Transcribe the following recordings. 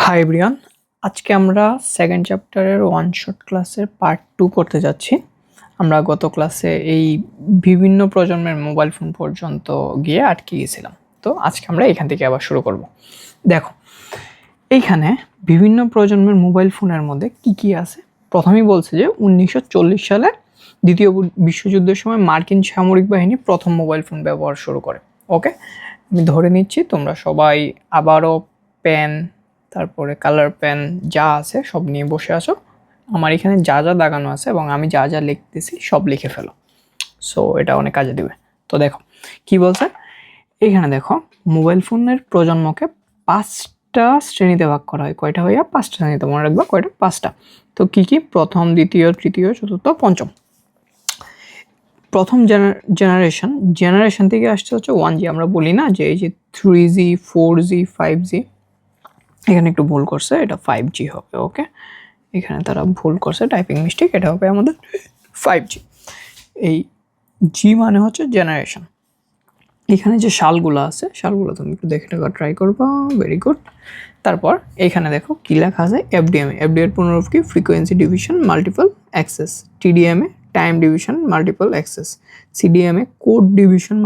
Hi everyone, আজকে আমরা second চ্যাপ্টারের ওয়ান শট ক্লাসের পার্ট 2 করতে যাচ্ছি। আমরা গত ক্লাসে এই বিভিন্ন প্রজন্মের মোবাইল ফোন পর্যন্ত গিয়ে আটকে গিয়েছিলাম। তো আজকে আমরা এখান থেকে আবার শুরু করব। দেখো, এইখানে বিভিন্ন প্রজন্মের মোবাইল ফোনের মধ্যে কি আছে। প্রথমেই বলছে যে 1940 সালে দ্বিতীয় বিশ্বযুদ্ধের সময় মার্কিন সামরিক বাহিনী প্রথম মোবাইল ফোন ব্যবহার শুরু করে। ওকে, আমি ধরে নিচ্ছি তোমরা সবাই আবারও পেন, তারপরে কালার পেন যা আছে সব নিয়ে বসে আছো। আমার এখানে যা যা দাগানো আছে এবং আমি যা যা লিখতেছি সব লিখে ফেলো, সো এটা অনেক কাজে দিবে। তো দেখো কি বলছে এখানে। দেখো, মোবাইল ফোনের প্রজন্মকে 5টা শ্রেণীতে ভাগ করা হয়। কয়টা ভাইয়া? 5টা শ্রেণীতে, মনে রাখবা কয়টা? 5টা। তো কি? প্রথম, দ্বিতীয়, তৃতীয়, চতুর্থ, পঞ্চম। প্রথম জেনারেশন থেকে আসছে হচ্ছে 1G। আমরা বলি না যে এই যে 3G, 4G, 5G, এখানে একটু ভুল করছে, এটা 5G হবে। ওকে, এখানে তারা ভুল করছে, টাইপিং মিস্টেক, এটা হবে আমাদের 5G। এই জি মানে হচ্ছে জেনারেশন। এখানে যে সালগুলো আছে, সালগুলো তুমি একটু দেখে নেওয়ার ট্রাই করবা। Very good. তারপর এখানে দেখো কি লেখা আছে, এফডিএমএ। এফডিএর পুনরূপ কি? Frequency division multiple access. টিডিএমএ time division multiple access. CDMA code division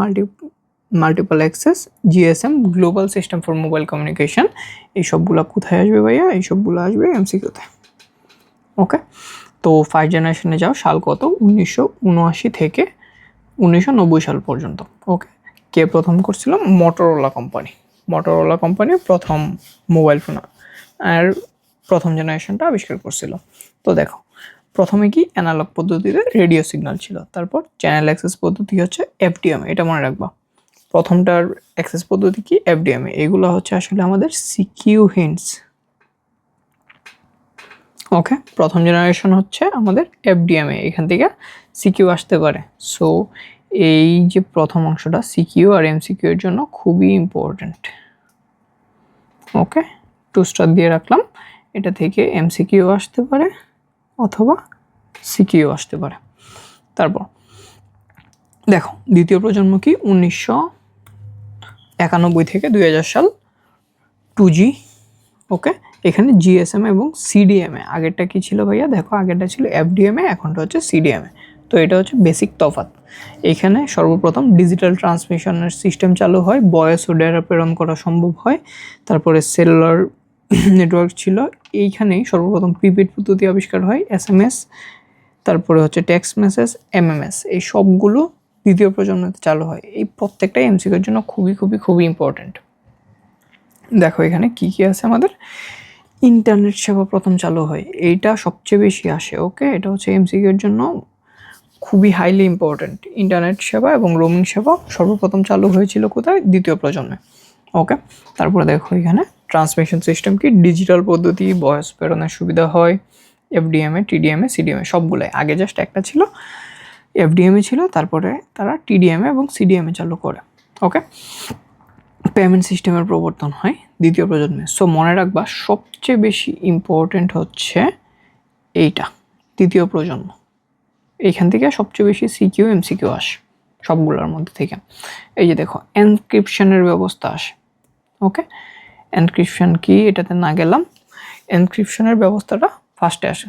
multiple access. GSM global system for mobile communication. এই সবগুলো কোথায় আসবে ভাইয়া? এই সবগুলো আসবে এমসিকিউতে। ওকে, তো 5 জেনারেশনে যাও। সাল কত? 1979 থেকে 1990 সাল পর্যন্ত। ওকে, কে প্রথম করছিল? মোটরোলা কোম্পানি প্রথম মোবাইল ফোন আর প্রথম জেনারেশনটা আবিষ্কার করছিল। তো দেখো, প্রথমে কি অ্যানালগ পদ্ধতিতে রেডিও সিগন্যাল ছিল, তারপর চ্যানেল অ্যাক্সেস পদ্ধতি হচ্ছে এফডিএমএ। এটা মনে রাখবা, প্রথমটার অ্যাক্সেস পদ্ধতি কি? এফডিএমএ। এগুলো হচ্ছে আসলে আমাদের সিকিউ হিন্টস। ওকে, প্রথম জেনারেশন হচ্ছে আমাদের এফডিএমএ, এখান থেকে সিকিউ আসতে পারে। সো এই যে প্রথম অংশটা সিকিউ আর এমসিকিউ এর জন্য খুবই ইম্পর্টেন্ট। ওকে, 2 স্টার দিয়ে রাখলাম। এটা থেকে এমসিকিউ আসতে পারে অথবা সিকিউ আসতে পারে। তারপর দেখো, দ্বিতীয় প্রজন্ম কি? 1991 থেকে 2000 সাল 2G। ওকে, এখানে জিএসএম এবং সিডিএমএ। আগেরটা কি ছিল ভাইয়া? দেখো, আগেরটা ছিল এফডিএমএ, এখনটা হচ্ছে সিডিএমএ। তো এটা হচ্ছে বেসিক তফাৎ। এখানে সর্বপ্রথম ডিজিটাল ট্রান্সমিশনের সিস্টেম চালু হয়, ভয়েস ও ডেটা প্রেরণ করা সম্ভব হয়। তারপরে সেলুলার নেটওয়ার্ক ছিল। এইখানেই সর্বপ্রথম প্রিপেড পদ্ধতি আবিষ্কার হয়, এসএমএস। তারপরে হচ্ছে টেক্সট মেসেজ, এমএমএস। এই সবগুলো দ্বিতীয় প্রজন্মতে চালু হয়। এই প্রত্যেকটাই এমসিকিউর জন্য খুবই ইম্পর্টেন্ট। দেখো এখানে কি আছে আমাদের। ইন্টারনেট সেবা প্রথম চালু হয়, এইটা সবচেয়ে বেশি আসে। ওকে, এটা হচ্ছে এমসিকিউর জন্য খুবই হাইলি ইম্পর্টেন্ট। ইন্টারনেট সেবা এবং রোমিং সেবা সর্বপ্রথম চালু হয়েছিল কোথায়? দ্বিতীয় প্রজন্মে। ওকে, তারপরে দেখো এখানে ট্রান্সমিশন সিস্টেম কি? ডিজিটাল পদ্ধতি, ভয়েস প্রেরণের সুবিধা হয়। এফডিএমএ, টিডিএমএ, সিডিএমএ সবগুলোই। আগে জাস্ট একটা ছিল, এফডিএমএ ছিল, তারপরে তারা টিডিএমএ এবং সিডিএমএ চালু করে। ওকে, পেমেন্ট সিস্টেমের প্রবর্তন হয় দ্বিতীয় প্রজন্মে। সো মনে রাখবা, সবচেয়ে বেশি ইম্পর্টেন্ট হচ্ছে এইটা, তৃতীয় প্রজন্ম। এইখান থেকে সবচেয়ে বেশি সিকিউ এমসিকিউ আসে সবগুলোর মধ্যে থেকে। এই যে দেখো, এনক্রিপশনের ব্যবস্থা আসে। ওকে, এনক্রিপশন কি? এটাতে না গেলাম। এনক্রিপশনের ব্যবস্থাটা ফার্স্টে আসে,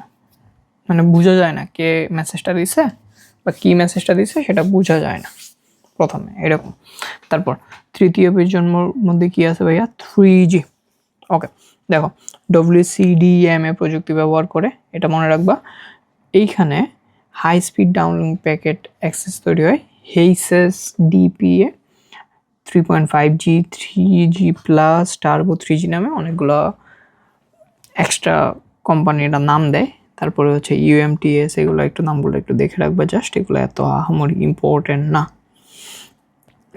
মানে বোঝা যায় না কে মেসেজটা দিছে বা কি মেসেজটা দিছে, সেটা বোঝা যায় না প্রথমে, এরকম। তারপর তৃতীয় প্রজন্মের মধ্যে কি আছে ভাইয়া? 3G। ওকে, দেখো, WCDMA প্রযুক্তি ব্যবহার করে, এটা মনে রাখবা। এইখানে high speed download packet access তৈরি হয়। হেইসেস DPA 3.5G, 3G plus, turbo 3G নামে অনেকগুলো এক্সট্রা কোম্পানিরা নাম দেয়। তারপরে হচ্ছে UMTS, এগুলো একটু নামগুলো একটু দেখে রাখবা, জাস্ট এগুলো এত আহামরি ইম্পর্টেন্ট না।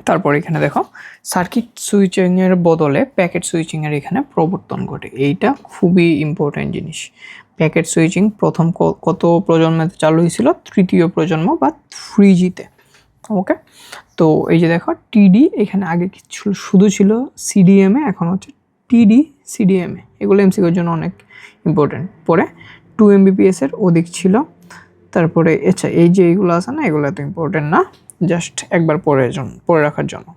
তারপর এখানে দেখো, সার্কিট সুইচিংয়ের বদলে প্যাকেট সুইচিংয়ের এখানে প্রবর্তন ঘটে। এইটা খুবই ইম্পর্টেন্ট জিনিস। প্যাকেট সুইচিং প্রথম কত প্রজন্মে চালু হয়েছিল? তৃতীয় প্রজন্ম বা 3Gতে। ওকে, তো এই যে দেখো টিডি, এখানে আগে কিছু শুধু ছিল সিডিএমএ, এখন হচ্ছে টিডি সিডিএমএ। এগুলো এমসিকিউর জন্য অনেক ইম্পর্টেন্ট। পরে 2 Mbps এর অধিক ছিল। তারপরে আচ্ছা, এই যে এইগুলো আছে না, এগুলো এত ইম্পর্টেন্ট না, জাস্ট একবার পড়ে রাখার জন্য।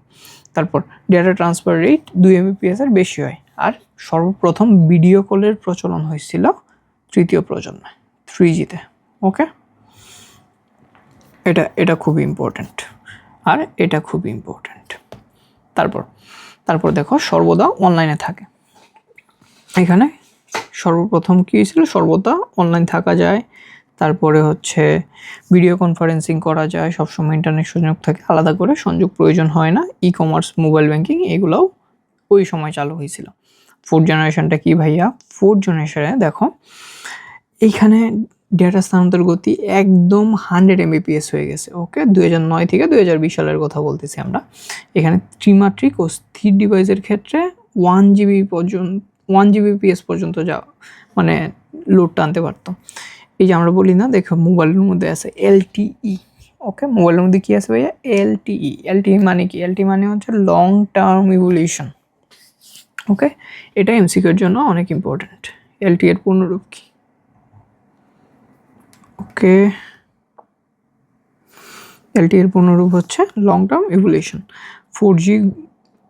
তারপর ডেটা ট্রান্সফার রেট 2 Mbps এর বেশি হয়, আর সর্বপ্রথম ভিডিও কলের প্রচলন হয়েছিল তৃতীয় প্রজন্মে 3G-তে। ওকে, এটা খুবই ইম্পর্ট্যান্ট, আর এটা খুবই ইম্পর্ট্যান্ট। তারপর দেখো সর্বদা অনলাইনে থাকে। এখানে সর্বপ্রথম কী হয়েছিল, সর্বদা অনলাইন থাকা যায়, তারপরে হচ্ছে ভিডিও কনফারেন্সিং করা যায়, সবসময় ইন্টারনেট সংযোগ থাকে, আলাদা করে সংযোগ প্রয়োজন হয় না। কমার্স, মোবাইল ব্যাংকিং এগুলোও ওই সময় চালু হয়েছিল। 4th জেনারেশনটা কি ভাইয়া? 4th জেনারেশনে দেখো এইখানে ডেটা স্থানান্তর গতি একদম 100 Mbps হয়ে গেছে। ওকে, 2009 থেকে 2020 সালের কথা বলতেছি আমরা। এখানে ত্রিমাত্রিক ও স্থির ডিভাইসের ক্ষেত্রে 1 Gbps পর্যন্ত যা মানে লোডটা আনতে পারতো। এই যে আমরা বলি না, দেখো মোবাইলের মধ্যে আছে LTE। ওকে, মোবাইলের মধ্যে কি আছে ভাইয়া? LTE। LTE মানে কি? LTE মানে হচ্ছে লং টার্ম ইভলিউশন। ওকে, এটা এমসিকিউর জন্য অনেক ইম্পর্ট্যান্ট। LTE এর পূর্ণরূপ কি? ওকে, LTE এর পূর্ণরূপ হচ্ছে লং টার্ম ইভলিউশন। 4G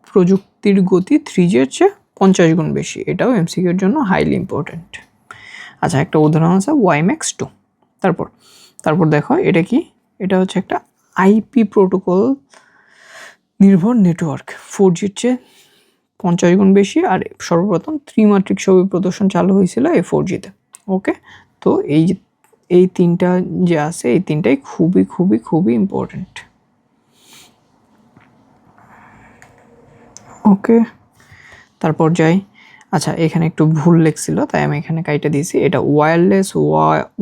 প্রযুক্তির গতি 3G এর চেয়ে 50 গুণ বেশি। এটাও এমসিকিউর জন্য হাইলি ইম্পর্ট্যান্ট। আচ্ছা, একটা উদাহরণ আছে WiMAX 2। তারপর দেখো এটা কি? এটা হচ্ছে একটা IP প্রোটোকল নির্ভর নেটওয়ার্ক, 4G-র চেয়ে 50 গুণ বেশি। আর সর্বপ্রথম ত্রিমাত্রিক ছবি প্রদর্শন চালু হয়েছিল এই 4G-তে। ওকে, তো এই তিনটা যে আছে, এই তিনটাই খুবই খুবই খুবই ইম্পর্ট্যান্ট। ওকে, তারপর যাই। আচ্ছা, এখানে একটু ভুল লেখছিল, তাই আমি এখানে কাইটা দিয়েছি। এটা ওয়্যারলেস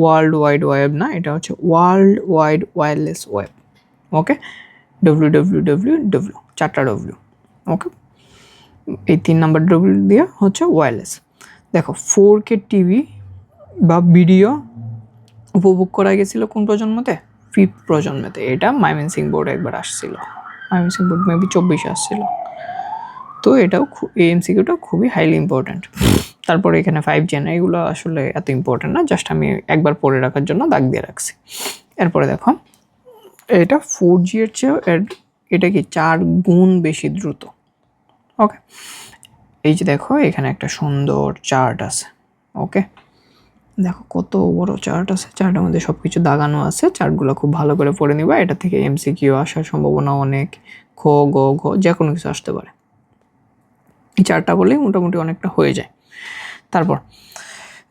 ওয়ার্ল্ড ওয়াইড ওয়েব না, এটা হচ্ছে ওয়ার্ল্ড ওয়াইড ওয়্যারলেস ওয়েব। ওকে, WWW, 4টা W। ওকে, এই 3 নাম্বার W দিয়ে হচ্ছে ওয়্যারলেস। দেখো 4K টিভি বা ভিডিও উপভোগ করা গেছিল কোন প্রজন্মতে? 5th প্রজন্মতে। এটা ময়মনসিংহ বোর্ড একবার আসছিল, ময়মনসিংহ বোর্ড মেবি 24 আসছিল। তো এটাও এই এমসিকিউটা খুবই হাইলি ইম্পর্ট্যান্ট। তারপরে এখানে 5 জেন, এগুলো আসলে এত ইম্পর্ট্যান্ট না, জাস্ট আমি একবার পড়ে রাখার জন্য দাগ দিয়ে রাখছি। এরপরে দেখো এটা 4G এর চেয়েও এটা কি 4 গুণ বেশি দ্রুত। ওকে, এই যে দেখো এখানে একটা সুন্দর চার্ট আছে। ওকে, দেখো কত বড় চার্ট আছে, চার্টের মধ্যে সব কিছু দাগানো আছে। চার্টগুলো খুব ভালো করে পড়ে নিবা, এটা থেকে এমসিকিউ আসার সম্ভাবনা অনেক। খ, গ, ঘ যে কোনো কিছু আসতে পারে। এই চারটা বলেই মোটামুটি অনেকটা হয়ে যায়। তারপর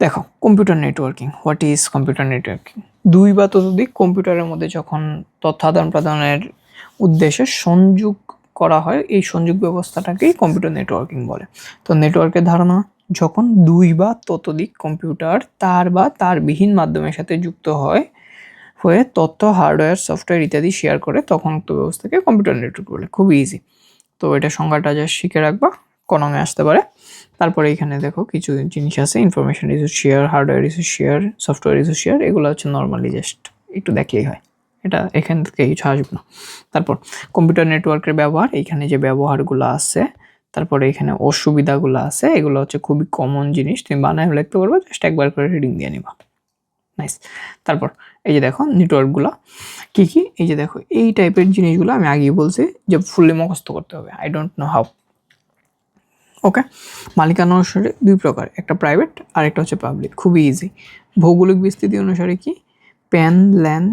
দেখো computer networking. What is computer networking? 2 বা ততোধিক কম্পিউটারের মধ্যে যখন তথ্য আদান প্রদানের উদ্দেশ্যে সংযোগ করা হয়, এই সংযোগ ব্যবস্থাটাকেই কম্পিউটার নেটওয়ার্কিং বলে। তো নেটওয়ার্কের ধারণা, যখন 2 বা ততোধিক কম্পিউটার তার বা তারবিহীন মাধ্যমের সাথে যুক্ত হয়ে তথ্য, হার্ডওয়্যার, সফটওয়্যার ইত্যাদি শেয়ার করে, তখন উক্ত ব্যবস্থাকে কম্পিউটার নেটওয়ার্ক বলে। খুবই ইজি। তো এটা সংজ্ঞাটা যা শিখে রাখবা, কনমে আসতে পারে। তারপরে এখানে দেখো কিছু জিনিস আছে, information is share, hardware is share, software is share. এগুলো হচ্ছে নর্মালি জাস্ট একটু দেখলেই হয়, এটা এখান থেকে কিছু আসবে না। তারপর কম্পিউটার নেটওয়ার্কের ব্যবহার, এইখানে যে ব্যবহারগুলো আছে, তারপরে এখানে অসুবিধাগুলো আছে, এগুলো হচ্ছে খুবই কমন জিনিস, তুমি বানায় লিখতে পারবে, জাস্ট একবার করে রিডিং দিয়ে নিবা। নাইস। তারপর এই যে দেখো নেটওয়ার্কগুলো কি কি, এই যে দেখো এই টাইপের জিনিসগুলো আমি আগেই বলছি যে ফুললি মুখস্থ করতে হবে। I don't know how. Okay, মালিকানা অনুসারে 2 প্রকার, একটা প্রাইভেট আর একটা হচ্ছে পাবলিক। খুবই ইজি। ভৌগোলিক বিস্তৃতি অনুসারে কি? প্যান, ল্যান,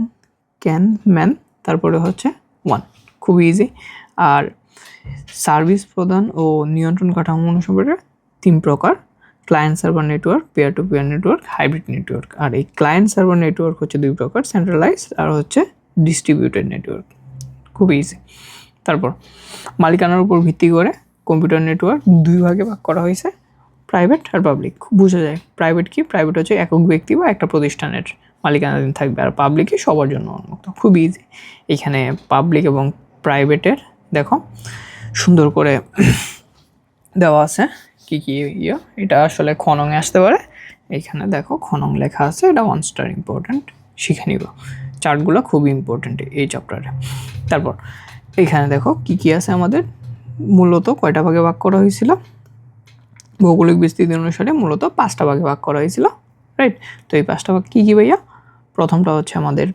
ক্যান, ম্যান, তারপরে হচ্ছে 1। খুবই ইজি। আর সার্ভিস প্রদান ও নিয়ন্ত্রণ কাঠামো অনুসারে 3 প্রকার, client server network, peer to peer network, hybrid network. আর এই ক্লায়েন্ট সার্ভার নেটওয়ার্ক হচ্ছে 2 প্রকার, সেন্ট্রালাইজড আর হচ্ছে ডিস্ট্রিবিউটেড নেটওয়ার্ক। খুবই ইজি। তারপর মালিকানার উপর ভিত্তি করে কম্পিউটার নেটওয়ার্ক 2 ভাগে ভাগ করা হয়েছে, প্রাইভেট আর পাবলিক। খুব বোঝা যায়। প্রাইভেট কি? প্রাইভেট হচ্ছে একক ব্যক্তি বা একটা প্রতিষ্ঠানের মালিকানাধীন থাকবে, আর পাবলিকই সবার জন্য উন্মুক্ত। খুব ইজি। এখানে পাবলিক এবং প্রাইভেটের দেখো সুন্দর করে দেওয়া আছে কি কি এটা আসলে খনঙে আসতে পারে। এইখানে দেখো খনং লেখা আছে, এটা 1 স্টার ইম্পর্ট্যান্ট, শিখে নিব। চার্টগুলো খুবই ইম্পর্ট্যান্ট এই চ্যাপ্টারে। তারপর এইখানে দেখো কি কি আছে আমাদের, মূলত কয়টা ভাগে ভাগ করা হয়েছিল? ভৌগোলিক বিস্তৃতি অনুসারে মূলত 5টা ভাগে ভাগ করা হয়েছিল, রাইট? তো এই 5টা ভাগ কী কী ভাইয়া? প্রথমটা হচ্ছে আমাদের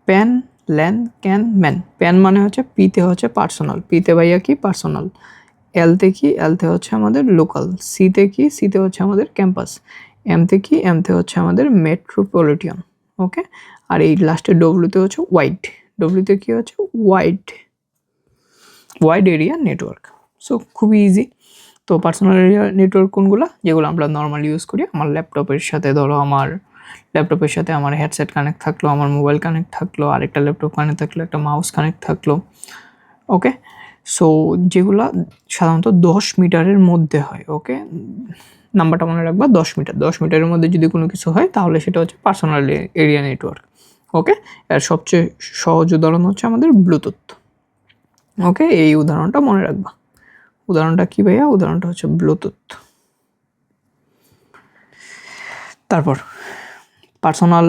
pan, LAN, can, man. Pan মানে হচ্ছে পিতে হচ্ছে পার্সোনাল, পিতে ভাইয়া কি? পার্সোনাল। এলতে কি, এলতে হচ্ছে আমাদের লোকাল, সিতে কি, সিতে হচ্ছে আমাদের ক্যাম্পাস, এমতে কি, এমতে হচ্ছে আমাদের মেট্রোপলিটন। ওকে, আর এই লাস্টের ডব্লিউতে হচ্ছে ওয়াইড, ডব্লিউতে কি হচ্ছে wide, wide area network. So খুবই ইজি। তো পার্সোনাল এরিয়া নেটওয়ার্ক কোনগুলো, যেগুলো আমরা নর্মালি ইউজ করি, আমার ল্যাপটপের সাথে, ধরো আমার ল্যাপটপের সাথে আমার হেডসেট কানেক্ট থাকলো, আমার মোবাইল কানেক্ট থাকলো, আরেকটা ল্যাপটপ কানেক্ট থাকলো, একটা মাউস কানেক্ট থাকলো। ওকে, সো যেগুলা সাধারণত 10 মিটারের মধ্যে হয়। ওকে, নাম্বারটা মনে রাখবা 10 মিটার, 10 মিটারের মধ্যে যদি কোনো কিছু হয় তাহলে সেটা হচ্ছে পার্সোনাল এরিয়া নেটওয়ার্ক। ওকে, এর সবচেয়ে সহজ উদাহরণ হচ্ছে আমাদের ব্লুটুথ। ওকে, এই উদাহরণটা মনে রাখবা। উদাহরণটা কি ভাইয়া? উদাহরণটা হচ্ছে ব্লুটুথ। তারপর পার্সোনাল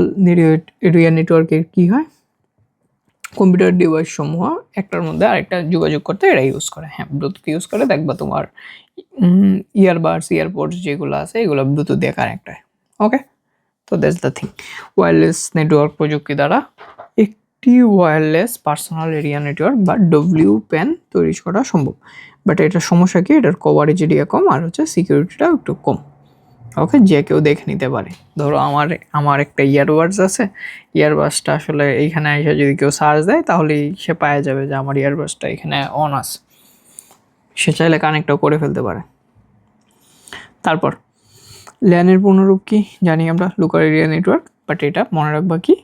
এরিয়া নেটওয়ার্কের কি হয়, কম্পিউটার ডিভাইস সমূহ একটার মধ্যে আরেকটা যোগাযোগ করতে এরা ইউজ করে। হ্যাঁ, ব্লুটুথ ইউজ করে। দেখবা তোমার ইয়ারবাডস, এয়ারপোর্টস যেগুলো আছে এগুলো ব্লুটুথ দিয়ে কানেক্ট হয়। ওকে, তো that's the thing. Wireless network প্রযুক্তি দ্বারা একটি ওয়্যারলেস পার্সোনাল এরিয়া নেটওয়ার্ক বা WPAN তৈরি করা সম্ভব। বাট এটার সমস্যা কি, এটার কভারেজ এরিয়া কম আর হচ্ছে সিকিউরিটিটাও একটু কম। ওকে, যে কেউ দেখে নিতে পারে। ধরো আমার একটা ইয়ারবাডস আছে, ইয়ারবাডসটা আসলে এইখানে এসে যদি কেউ সার্চ দেয় তাহলেই সে পাওয়া যাবে যে আমার ইয়ারবাডসটা এখানে অন আছে, সে চাইলে কানেক্টও করে ফেলতে পারে। তারপর ল্যানের পূর্ণরূপ কি জানি আমরা, লোকাল এরিয়া নেটওয়ার্ক। বাট এটা মনে রাখবা কি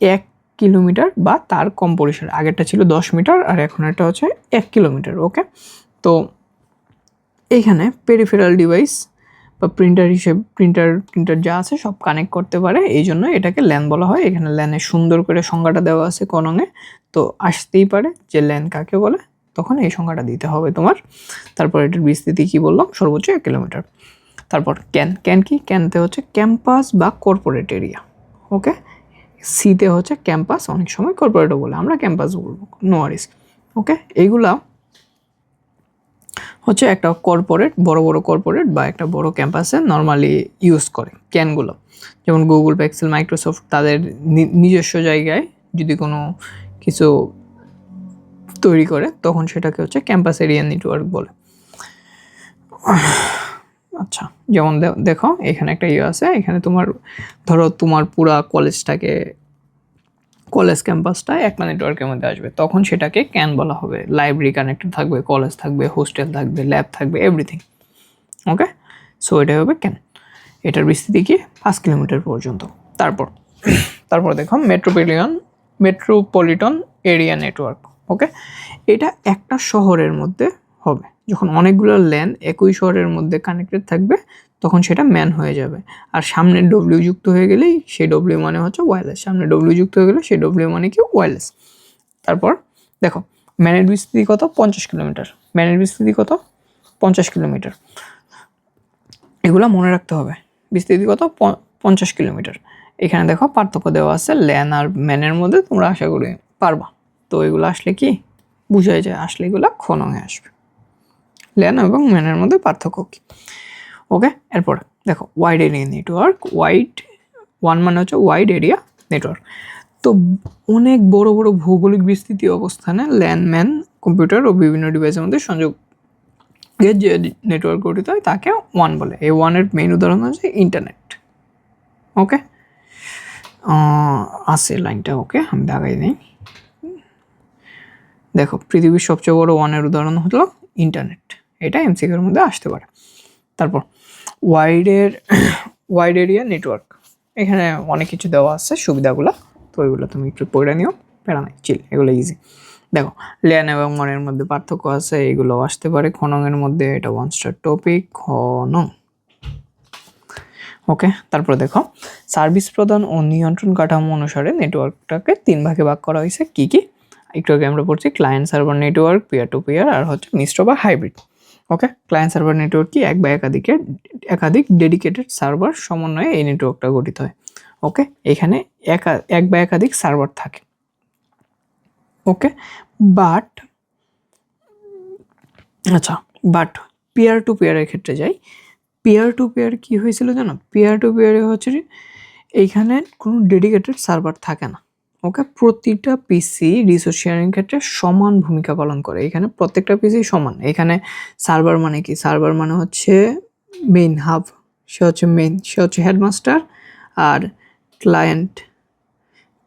1 কিলোমিটার বা তার কম পরিসর। আগেরটা ছিল 10 মিটার আর এখন এটা হচ্ছে 1 কিলোমিটার। ওকে, তো এইখানে পেরিফেরাল ডিভাইস বা প্রিন্টার যা আছে সব কানেক্ট করতে পারে, এই জন্য এটাকে ল্যান বলা হয়। এখানে ল্যানের সুন্দর করে সংজ্ঞাটা দেওয়া আছে কনঙে, তো আসতেই পারে যে ল্যান কাকে বলে, তখন এই সংজ্ঞাটা দিতে হবে তোমার। তারপর এটার বিস্তৃতি কি বললাম, সর্বোচ্চ 1 কিলোমিটার। তারপর ক্যান কি, ক্যানতে হচ্ছে ক্যাম্পাস বা কর্পোরেট এরিয়া। ওকে, সিতে হচ্ছে ক্যাম্পাস, অনেক সময় কর্পোরেটও বলে, আমরা ক্যাম্পাস বলবো, নো ওয়ারিস। ওকে, এইগুলা হচ্ছে একটা কর্পোরেট, বড় বড় কর্পোরেট বা একটা বড় ক্যাম্পাসে নর্মালি ইউজ করে ক্যানগুলো। যেমন গুগল পিক্সেল, মাইক্রোসফট তাদের নিজস্ব জায়গায় যদি কোনো কিছু তৈরি করে তখন সেটাকে হচ্ছে ক্যাম্পাস এরিয়া নেটওয়ার্ক বলে। আচ্ছা, যেমন দেখো এখানে একটা আছে, এখানে তোমার ধরো তোমার পুরা কলেজটাকে, কলেজ ক্যাম্পাসটা একটা নেটওয়ার্কের মধ্যে আসবে, তখন সেটাকে ক্যান বলা হবে। লাইব্রেরি কানেক্টেড থাকবে, কলেজ থাকবে, হোস্টেল থাকবে, ল্যাব থাকবে, এভরিথিং। ওকে, সো এটাই হবে ক্যান। এটার বিস্তৃতি কি 5 কিলোমিটার পর্যন্ত। তারপর দেখো মেট্রোপলিটন এরিয়া নেটওয়ার্ক। ওকে, এটা একটা শহরের মধ্যে হবে। যখন অনেকগুলো ল্যান একই শহরের মধ্যে কানেক্টেড থাকবে তখন সেটা ম্যান হয়ে যাবে। আর সামনে ডব্লিউ যুক্ত হয়ে গেলেই সেই ডব্লিউ মানে হচ্ছে ওয়্যারলেস, সামনে ডব্লিউ যুক্ত হয়ে গেলে সেই ডব্লিউ মানে কি ওয়্যারলেস। তারপর দেখো ম্যানের বিস্তৃতি কত, 50 কিলোমিটার। ম্যানের বিস্তৃতি কত, 50 কিলোমিটার। এগুলো মনে রাখতে হবে। বিস্তৃতি কত, 50 কিলোমিটার। এখানে দেখো পার্থক্য দেওয়া আছে ল্যান আর ম্যানের মধ্যে, তোমরা আশা করি পারবা। তো এগুলো আসলে কি বুঝাই যায়, আসলে এগুলো খনঙে আসবে, ল্যান এবং ম্যানের মধ্যে পার্থক্য কি। ওকে, এরপর দেখো ওয়াইড এরিয়া নেটওয়ার্ক। ওয়ান মানে হচ্ছে ওয়াইড এরিয়া নেটওয়ার্ক। তো অনেক বড় বড় ভৌগোলিক বিস্তৃতি অবস্থানে ল্যান ম্যান কম্পিউটার ও বিভিন্ন ডিভাইসের মধ্যে সংযোগ যে নেটওয়ার্ক গঠিত হয় তাকে ওয়ান বলে। এই ওয়ানের মেইন উদাহরণ হচ্ছে ইন্টারনেট। ওকে, আছে লাইনটা, ওকে আমি দাগাই নেই। দেখো পৃথিবীর সবচেয়ে বড় ওয়ানের উদাহরণ হলো ইন্টারনেট, এটা এমসিকিউর মধ্যে আসতে পারে। তারপর ওয়াইড এরিয়া নেটওয়ার্ক, এখানে অনেক কিছু দেওয়া আছে সুবিধাগুলো, তো এগুলো তুমি একটু পড়ে নিও, প্যারা নাই, চিল, এগুলো ইজি। দেখো ল্যান এবং মনের মধ্যে পার্থক্য আছে, এগুলো আসতে পারে। খননের মধ্যে এটা ওয়ান স্টার টপিক, খনন। ওকে, তারপর দেখো সার্ভিস প্রদান ও নিয়ন্ত্রণ কাঠামো অনুসারে নেটওয়ার্কটাকে 3 ভাগে ভাগ করা হয়েছে। কি কি একটু আগে আমরা পড়ছি, client server network, peer to peer, আর হচ্ছে মিশ্র বা hybrid. Okay, client server network কি এক বা একাধিক ডেডিকেটেড সার্ভার সমন্বয়ে এই নেটওয়ার্কটা গঠিত হয়। ওকে, এখানে এক বা একাধিক সার্ভার থাকে। ওকে, বাট পিয়ার টু পিয়ারের ক্ষেত্রে যাই। পিয়ার টু পিয়ার কি হয়েছিল জানো, পিয়ার টু পিয়ারে হচ্ছে এইখানে কোনো ডেডিকেটেড সার্ভার থাকে না। ওকে, প্রতিটা পিসি রিসোর্স শেয়ারিং ক্ষেত্রে সমান ভূমিকা পালন করে। এখানে প্রত্যেকটা পিসি সমান। এখানে সার্ভার মানে কি? সার্ভার মানে হচ্ছে মেইন হাব, সে হচ্ছে মেইন, সে হচ্ছে হেডমাস্টার। আর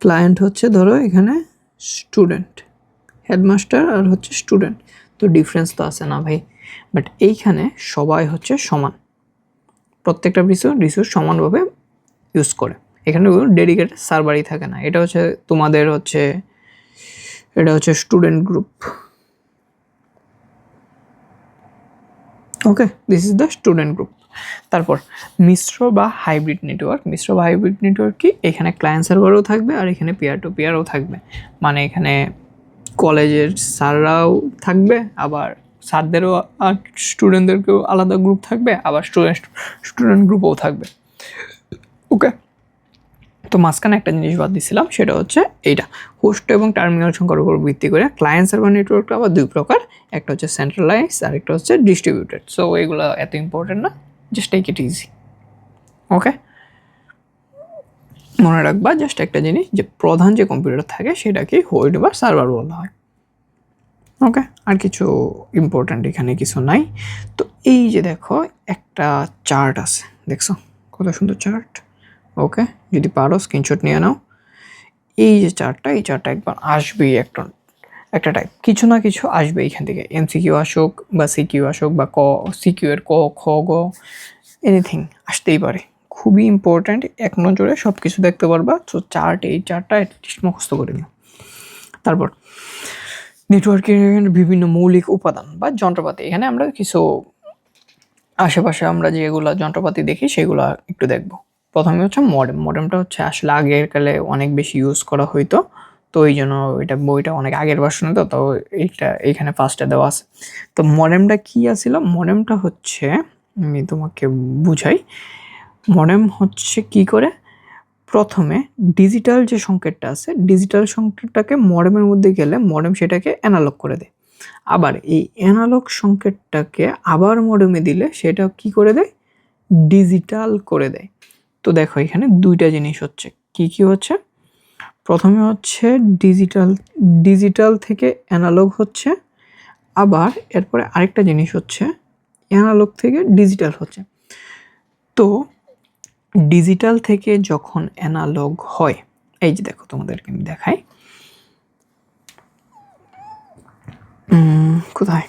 ক্লায়েন্ট হচ্ছে ধরো এখানে স্টুডেন্ট, হেডমাস্টার আর হচ্ছে স্টুডেন্ট। তো ডিফারেন্স তো আছে না ভাই, বাট এইখানে সবাই হচ্ছে সমান, প্রত্যেকটা রিসোর্স সমানভাবে ইউজ করে। এখানে কোনো ডেডিকেটেড সার্ভারই থাকে না। এটা হচ্ছে তোমাদের হচ্ছে, এটা হচ্ছে student group. Okay, this is the student group. তারপর মিশ্র বা হাইব্রিড নেটওয়ার্ক। মিশ্র বা হাইব্রিড নেটওয়ার্ক কি? এখানে ক্লায়েন্ট সার্ভারও থাকবে আর এখানে পিয়ার টু পিয়ারও থাকবে। মানে এখানে কলেজের স্যাররাও থাকবে, আবার স্যারদেরও আর স্টুডেন্টদেরকেও আলাদা গ্রুপ থাকবে, আবার স্টুডেন্ট গ্রুপও থাকবে। ওকে, তো মাঝখানে একটা জিনিস বাদ দিছিলাম, সেটা হচ্ছে এইটা, হোস্ট এবং টার্মিনাল সংখ্যার উপর ভিত্তি করে ক্লায়েন্ট সার্ভার নেটওয়ার্কটা আবার দুই প্রকার, একটা হচ্ছে সেন্ট্রালাইজ আর একটা হচ্ছে ডিস্ট্রিবিউটেড। সো এগুলো এত ইম্পর্টেন্ট না, জাস্ট টেক ইট ইজি। ওকে, মনে রাখবা জাস্ট একটা জিনিস, যে প্রধান যে কম্পিউটার থাকে সেটাকেই হোস্ট বা সার্ভার বলা হয়। ওকে, আর কিছু ইম্পর্ট্যান্ট এখানে কিছু নাই। তো এই যে দেখো একটা চার্ট আছে, দেখছো কত সুন্দর চার্ট। ওকে, যদি পারো স্ক্রিনশট নিয়ে নাও। এই যে চার্টটা, এই চার্টটা একবার আসবেই, একটা টাইপ কিছু না কিছু আসবে এখান থেকে। এমসিকিউ আসুক বা সিকিউ আসুক বা সিকিউ এর খ গ এনিথিং আসতেই পারে। খুবই ইম্পর্ট্যান্ট, এক নজরে সব কিছু দেখতে পারবা। তো এই চার্টটা অ্যাটলিস্ট মুখস্থ করে নিও। তারপর নেটওয়ার্কের বিভিন্ন মৌলিক উপাদান বা যন্ত্রপাতি। এখানে আমরা কিছু আশেপাশে আমরা যেগুলো যন্ত্রপাতি দেখি সেগুলো একটু দেখব। প্রথমে হচ্ছে মডেম। মডেমটা হচ্ছে আসলে আগের কালে অনেক বেশি ইউজ করা হইতো, তো এই জন্য বইটা অনেক আগের ভার্সনে, তো এইটা এইখানে ফার্স্টে দেওয়া আছে। তো মডেমটা কি আছিল? মডেমটা হচ্ছে, আমি তোমাকে বুঝাই। মডেম হচ্ছে কি করে, প্রথমে ডিজিটাল যে সংকেতটা আছে, ডিজিটাল সংকেতটাকে মডেমের মধ্যে গেলে মডেম সেটাকে অ্যানালগ করে দেয়। আবার এই অ্যানালগ সংকেতটাকে আবার মডেমে দিলে সেটা কি করে দেয়? ডিজিটাল করে দেয়। তো দেখো এখানে দুইটা জিনিস হচ্ছে, কি হচ্ছে? প্রথমে হচ্ছে ডিজিটাল থেকে অ্যানালগ হচ্ছে, আবার এরপরে আরেকটা জিনিস হচ্ছে অ্যানালগ থেকে ডিজিটাল হচ্ছে। তো ডিজিটাল থেকে যখন অ্যানালগ হয়, এই যে দেখো তোমাদেরকে আমি দেখাই, কোথায়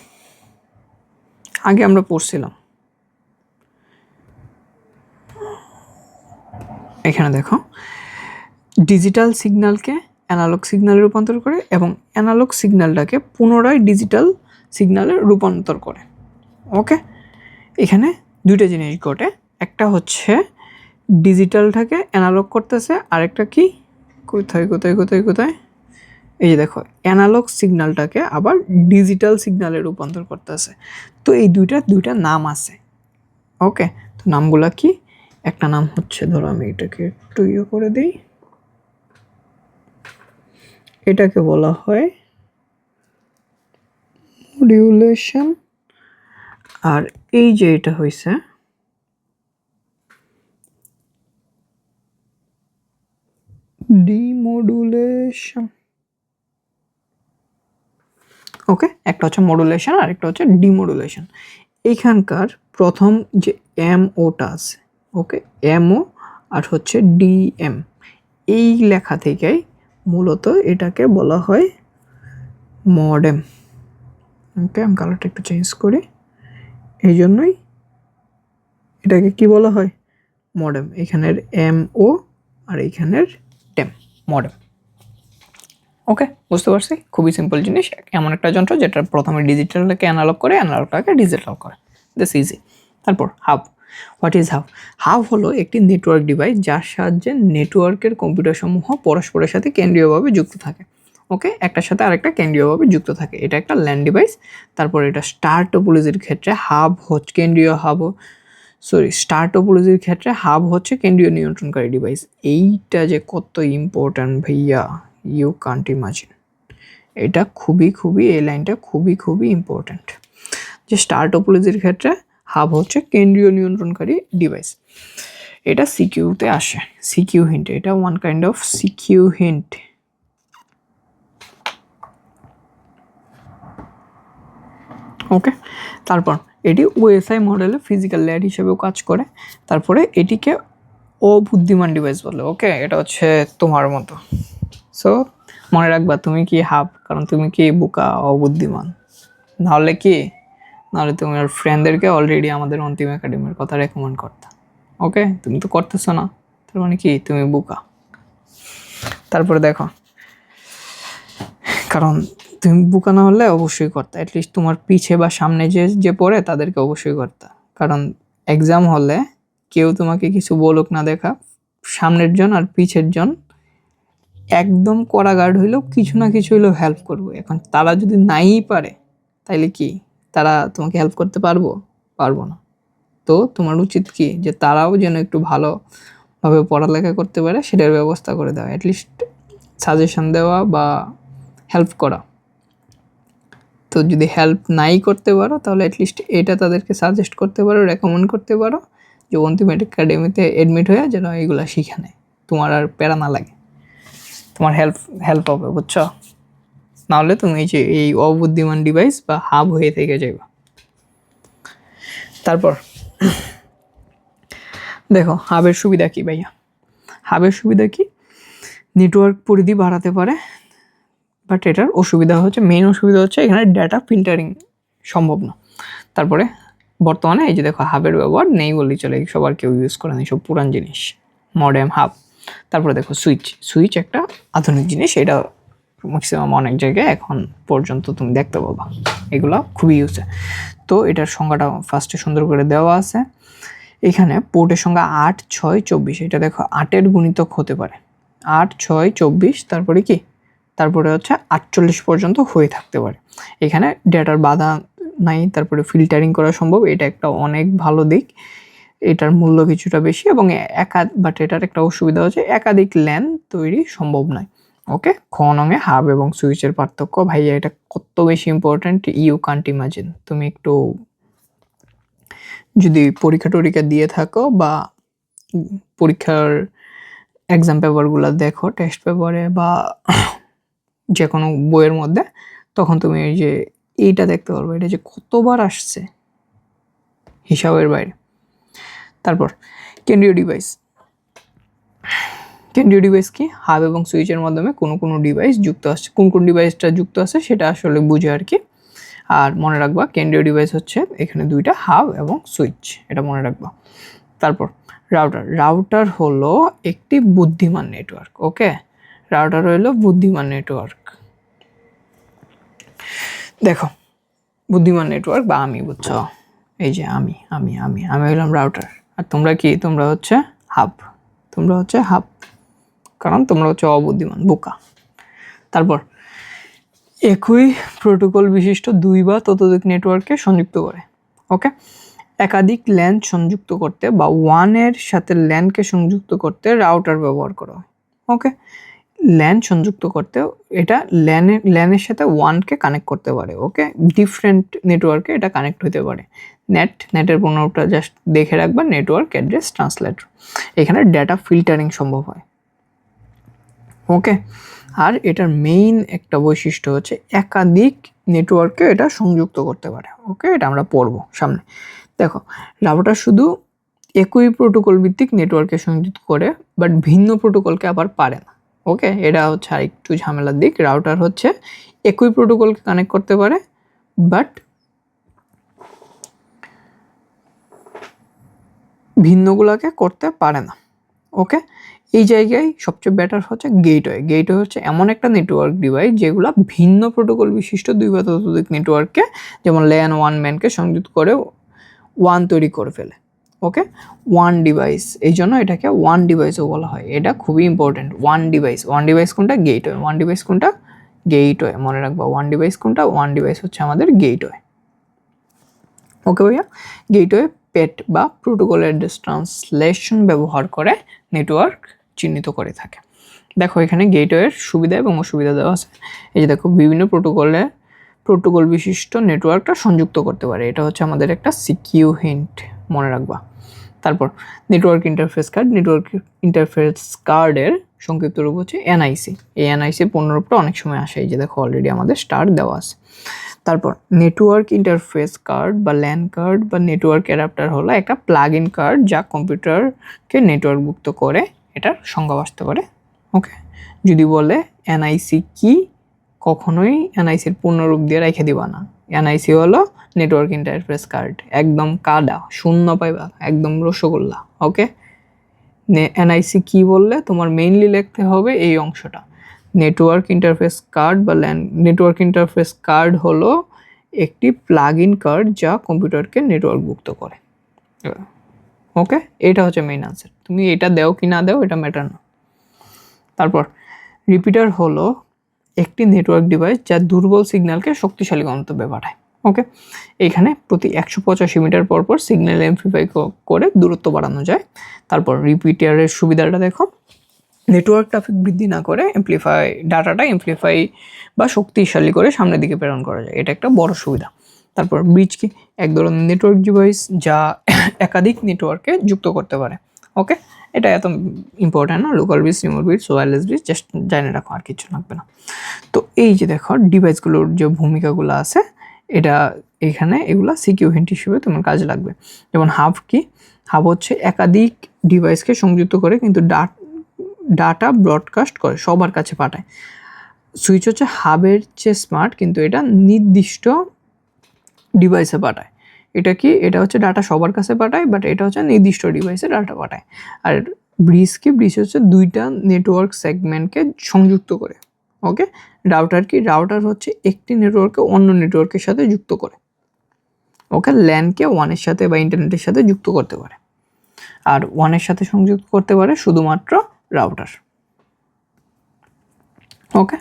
আগে আমরা পড়ছিলাম, এখানে দেখো, ডিজিটাল সিগন্যালকে অ্যানালগ সিগন্যালে রূপান্তর করে এবং অ্যানালগ সিগন্যালটাকে পুনরায় ডিজিটাল সিগন্যালে রূপান্তর করে। ওকে, এখানে দুইটা জিনিস ঘটে, একটা হচ্ছে ডিজিটালটাকে অ্যানালগ করতেছে, আরেকটা কি, কোথায় এই যে দেখো, অ্যানালগ সিগন্যালটাকে আবার ডিজিটাল সিগন্যালে রূপান্তর করতেছে। তো এই দুইটা নাম আছে। ওকে, তো নামগুলা কি? একটা নাম হচ্ছে, ধরো আমি এটাকে একটু করে দিই, এটাকে বলা হয় মডিউলেশন, আর এই যে এটা হয়েছে ডিমodulation। ওকে, একটা হচ্ছে মডুলেশন আর একটা হচ্ছে ডিমodulation। এইখানকার প্রথম যে এমওটা আছে, ওকে, এমও আর হচ্ছে ডিএম, এই লেখা থেকেই মূলত এটাকে বলা হয় মডেম। ওকে, আমি কালারটা একটু চেঞ্জ করি, এই জন্যই এটাকে কি বলা হয়? মডেম। এখানের এমও আর এইখানের টেম, মডেম। ওকে, বুঝতে পারছি, খুবই সিম্পল জিনিস। এমন একটা যন্ত্র যেটা প্রথমে ডিজিটালটাকে অ্যানালগ করে, অ্যানালগটাকে ডিজিটাল করে, দিস ইজি। তারপর hub. What is hub? Hub হলো একটি নেটওয়ার্ক ডিভাইস যার সাহায্যে নেটওয়ার্কের কম্পিউটারসমূহ পরস্পরের সাথে কেন্দ্রীয়ভাবে যুক্ত থাকে। ওকে, একটার সাথে আরেকটা কেন্দ্রীয়ভাবে যুক্ত থাকে, এটা একটা ল্যান্ড ডিভাইস। তারপর এটা স্টার টোপোলজির ক্ষেত্রে হাব হচ্ছে কেন্দ্রীয় স্টার টোপোলজির ক্ষেত্রে হাব হচ্ছে কেন্দ্রীয় নিয়ন্ত্রণকারী ডিভাইস। এইটা যে কত ইম্পর্ট্যান্ট ভাইয়া, ইউ কান্ট ইমাজিন। এটা খুবই এই লাইনটা খুবই ইম্পর্ট্যান্ট, যে স্টার টোপোলজির ক্ষেত্রে হাব হচ্ছে কেন্দ্রীয় নিয়ন্ত্রণকারী ডিভাইস। এটা সিকিউতে আসে, সিকিউ হিন্ট, এটা one kind of CQ hint. Okay, তারপর এটি ওএসআই মডেলে ফিজিক্যাল লেয়ার হিসেবেও কাজ করে। তারপরে এটিকে অবুদ্ধিমান ডিভাইস বলে। ওকে, এটা হচ্ছে তোমার মতো। সো মনে রাখবা তুমি কি হাব, কারণ তুমি কি বোকা, অবুদ্ধিমান। নাহলে তুমি আর ফ্রেন্ডদেরকে অলরেডি আমাদের অন্তিম একাডেমির কথা রেকমেন্ড করতা। ওকে, তুমি তো করতেছো না, তার মানে কি তুমি বোকা। তারপরে দেখো, কারণ তুমি বোকা না হলে অবশ্যই করতা, অ্যাটলিস্ট তোমার পিছে বা সামনে যে পড়ে তাদেরকে অবশ্যই করতা। কারণ এক্সাম হলে কেউ তোমাকে কিছু বলুক না দেখা, সামনের জন আর পিছের জন একদম কড়া গার্ড হইলেও কিছু না কিছু হইলেও হেল্প করবো। এখন তারা যদি নাই পারে তাইলে কি তারা তোমাকে হেল্প করতে পারবো না। তো তোমার উচিত কি যে তারাও যেন একটু ভালোভাবে পড়ালেখা করতে পারে সেটার ব্যবস্থা করে দেওয়া, অ্যাটলিস্ট সাজেশন দেওয়া বা হেল্প করা। তো যদি হেল্প নাই করতে পারো তাহলে অ্যাটলিস্ট এটা তাদেরকে সাজেস্ট করতে পারো, রেকমেন্ড করতে পারো যে অন্তিম একাডেমিতে অ্যাডমিট হয়ে যেন এইগুলো শিখে নেয়, তোমার আর প্যারা না লাগে, তোমার হেল্প হবে, বুঝছো? নাহলে তুমি এই অবুদ্ধিমান ডিভাইস বা হাব হয়ে থেকে যাবে। তারপর দেখো হাবের সুবিধা কি ভাইয়া, হাবের সুবিধা কি, নেটওয়ার্ক পরিধি বাড়াতে পারে, বাট এটার অসুবিধা হচ্ছে, মেইন অসুবিধা হচ্ছে এখানে ডেটা ফিল্টারিং সম্ভব না। তারপরে বর্তমানে এই যে দেখো হাবের ব্যবহার নেই বললেই চলে, সবার কেউ ইউজ করে না, সব পুরান জিনিস, মডেম হাব। তারপরে দেখো সুইচ একটা আধুনিক জিনিস, এটা ম্যাক্সিমাম অনেক জায়গায় এখন পর্যন্ত তুমি দেখতে পাবা, এগুলো খুবই ইউজ হয়। তো এটার সংখ্যাটা ফার্স্টে সুন্দর করে দেওয়া আছে এখানে, পোর্টের সংখ্যা 8, 6, 24, এটা দেখো 8-এর গুণিতক হতে পারে, 8, 6, 24, তারপরে কি, তারপরে হচ্ছে 48 পর্যন্ত হয়ে থাকতে পারে। এখানে ডেটার বাধা নাই, তারপরে ফিল্টারিং করা সম্ভব, এটা একটা অনেক ভালো দিক। এটার মূল্য কিছুটা বেশি এবং বাট এটার একটা অসুবিধা হচ্ছে একাধিক ল্যান তৈরি সম্ভব নয়। ওকে, খনঙে হাব এবং সুইচের পার্থক্য, ভাইয়া এটা কত বেশি ইম্পর্ট্যান্ট ইউ কান্ট ইমাজিন। তুমি একটু যদি পরীক্ষা দিয়ে থাকো বা পরীক্ষার এক্সাম পেপারগুলো দেখো টেস্ট পেপারে বা যে কোনো বইয়ের মধ্যে, তখন তুমি এই যে এইটা দেখতে পারবে, এটা যে কতবার আসছে হিসাবের বাইরে। তারপর কেন্দ্রীয় ডিভাইস কি, হাব এবং সুইচের মাধ্যমে কোনো ডিভাইস যুক্ত আছে, কোন ডিভাইসটা যুক্ত আছে সেটা আসলে বুঝে আর কি। আর মনে রাখবা কেন্দ্রীয় ডিভাইস হচ্ছে এখানে দুইটা, হাব এবং সুইচ, এটা মনে রাখবা। তারপর রাউটার হলো একটি বুদ্ধিমান নেটওয়ার্ক। ওকে, রাউটার হলো বুদ্ধিমান নেটওয়ার্ক। দেখো বুদ্ধিমান নেটওয়ার্ক বা আমি, বুঝছো, এই যে আমি হলাম রাউটার, আর তোমরা কি, তোমরা হচ্ছে হাব, কারণ তোমরা হচ্ছে অবুদ্ধিমান, বোকা। তারপর একই প্রোটোকল বিশিষ্ট 2 বা ততোধিক নেটওয়ার্ককে সংযুক্ত করে। ওকে, একাধিক ল্যান সংযুক্ত করতে বা ওয়ানের সাথে ল্যানকে সংযুক্ত করতে রাউটার ব্যবহার করা হয়। ওকে, ল্যান সংযুক্ত করতে এটা ল্যানের সাথে ওয়ানকে কানেক্ট করতে পারে। ওকে, ডিফারেন্ট নেটওয়ার্কে এটা কানেক্ট হতে পারে। নেটের পুনরটা জাস্ট দেখে রাখবা, নেটওয়ার্ক অ্যাড্রেস ট্রান্সলেটর, এখানে ডেটা ফিল্টারিং সম্ভব হয়। ওকে, আর এটার মেইন একটা বৈশিষ্ট্য হচ্ছে একাধিক নেটওয়ার্ককে এটা সংযুক্ত করতে পারে। ওকে, এটা আমরা পড়বো সামনে। দেখো রাউটার শুধু একই প্রোটোকল ভিত্তিক নেটওয়ার্কে সংযুক্ত করে, বাট ভিন্ন প্রোটোকলকে আবার পারে না। ওকে, এটা হচ্ছে আর একটু ঝামেলার দিক। রাউটার হচ্ছে একই প্রোটোকলকে কানেক্ট করতে পারে, বাট ভিন্নগুলোকে করতে পারে না। ওকে, এই জায়গায় সবচেয়ে বেটার হচ্ছে গেটওয়ে হচ্ছে এমন একটা নেটওয়ার্ক ডিভাইস যেগুলো ভিন্ন প্রোটোকল বিশিষ্ট 2 বা ততোধিক নেটওয়ার্ককে, যেমন ল্যান ওয়ান ম্যানকে সংযুক্ত করে ওয়ান তৈরি করে ফেলে। ওকে, ওয়ান ডিভাইস, এই জন্য এটাকে ওয়ান ডিভাইসও বলা হয়, এটা খুবই ইম্পর্টেন্ট। ওয়ান ডিভাইস কোনটা, গেটওয়ে, মনে রাখবা ওয়ান ডিভাইস কোনটা, ওয়ান ডিভাইস হচ্ছে আমাদের গেটওয়ে। ওকে ভাইয়া, গেটওয়ে পেট বা প্রোটোকল অ্যাড্রেস ট্রান্সলেশন ব্যবহার করে নেটওয়ার্ক চিহ্নিত করে থাকে। দেখো এখানে গেটওয়ের সুবিধা এবং অসুবিধা দেওয়া আছে। এই যে দেখো বিভিন্ন প্রোটোকল বিশিষ্ট নেটওয়ার্কটা সংযুক্ত করতে পারে, এটা হচ্ছে আমাদের একটা সিকিউ হিন্ট, মনে রাখবা। তারপর নেটওয়ার্ক ইন্টারফেস কার্ডের সংক্ষিপ্ত রূপ হচ্ছে এনআইসি। এই এনআইসির পূর্ণরূপটা অনেক সময় আসে, এই যে দেখো অলরেডি আমাদের স্টার দেওয়া আছে। তারপর নেটওয়ার্ক ইন্টারফেস কার্ড বা ল্যান কার্ড বা নেটওয়ার্ক অ্যাডাপ্টার হলো একটা প্লাগ ইন কার্ড যা কম্পিউটারকে নেটওয়ার্কভুক্ত করে এটার সংজ্ঞা বাস্তব করে। ওকে, যদি বলে এনআইসি কি, কখনোই এনআইসির পূর্ণরূপ দিয়ে রেখে দিবা না। এনআইসি হলো নেটওয়ার্ক ইন্টারফেস কার্ড, একদম কাদা শূন্য পাইবা, একদম রসগোল্লা। ওকে, এনআইসি কি বললে তোমার মেইনলি লিখতে হবে এই অংশটা, নেটওয়ার্ক ইন্টারফেস কার্ড বা নেটওয়ার্ক ইন্টারফেস কার্ড হলো একটি প্লাগ ইন কার্ড যা কম্পিউটারকে নেটওয়ার্কভুক্ত করে। ওকে, এটা হচ্ছে মেইন আনসার। তুমি এটা দাও কি না দাও এটা ম্যাটার না। তারপর রিপিটার হলো একটি নেটওয়ার্ক ডিভাইস যা দুর্বল সিগন্যালকে শক্তিশালী গন্তব্যে পাঠায়। ওকে, এখানে প্রতি 185 মিটার পর পর সিগন্যাল এমপ্লিফাই করে দূরত্ব বাড়ানো যায়। তারপর রিপিটারের সুবিধাটা দেখো, নেটওয়ার্ক ট্রাফিক বৃদ্ধি না করে ডাটাটা এমপ্লিফাই বা শক্তিশালী করে সামনের দিকে প্রেরণ করা যায়, এটা একটা বড় সুবিধা। তারপর ব্রিজ কি, এক ধরনের নেটওয়ার্ক ডিভাইস যা একাধিক নেটওয়ার্কে যুক্ত করতে পারে। ওকে, এটা এত ইম্পর্ট্যান্ট না, local bridge, remote bridge, wireless bridge just জানিয়ে রাখো, আর কিছু লাগবে না। তো এই যে দেখো ডিভাইসগুলোর যে ভূমিকাগুলো আছে, এটা এখানে এগুলা সিকিউ হিন্ট হিসেবে তোমার কাজে লাগবে। যেমন হাব কি, হাব হচ্ছে একাধিক ডিভাইসকে সংযুক্ত করে কিন্তু ডাটা ব্রডকাস্ট করে, সবার কাছে পাঠায়। সুইচ হচ্ছে হাবের চেয়ে স্মার্ট, কিন্তু এটা নির্দিষ্ট ডিভাইসে পাঠায়। এটা কি, এটা হচ্ছে ডাটা সবার কাছে পাঠায়, বাট এটা হচ্ছে নির্দিষ্ট ডিভাইসে ডাটা পাঠায়। আর ব্রিজ কি, ব্রিজ হচ্ছে দুইটা নেটওয়ার্ক সেগমেন্টকে সংযুক্ত করে। ওকে, রাউটার কি, রাউটার হচ্ছে একটি নেটওয়ার্ককে অন্য নেটওয়ার্কের সাথে যুক্ত করে। ওকে, ল্যানকে ওয়ানের সাথে বা ইন্টারনেটের সাথে যুক্ত করতে পারে, আর ওয়ানের সাথে সংযুক্ত করতে পারে শুধুমাত্র রাউটার। ওকে,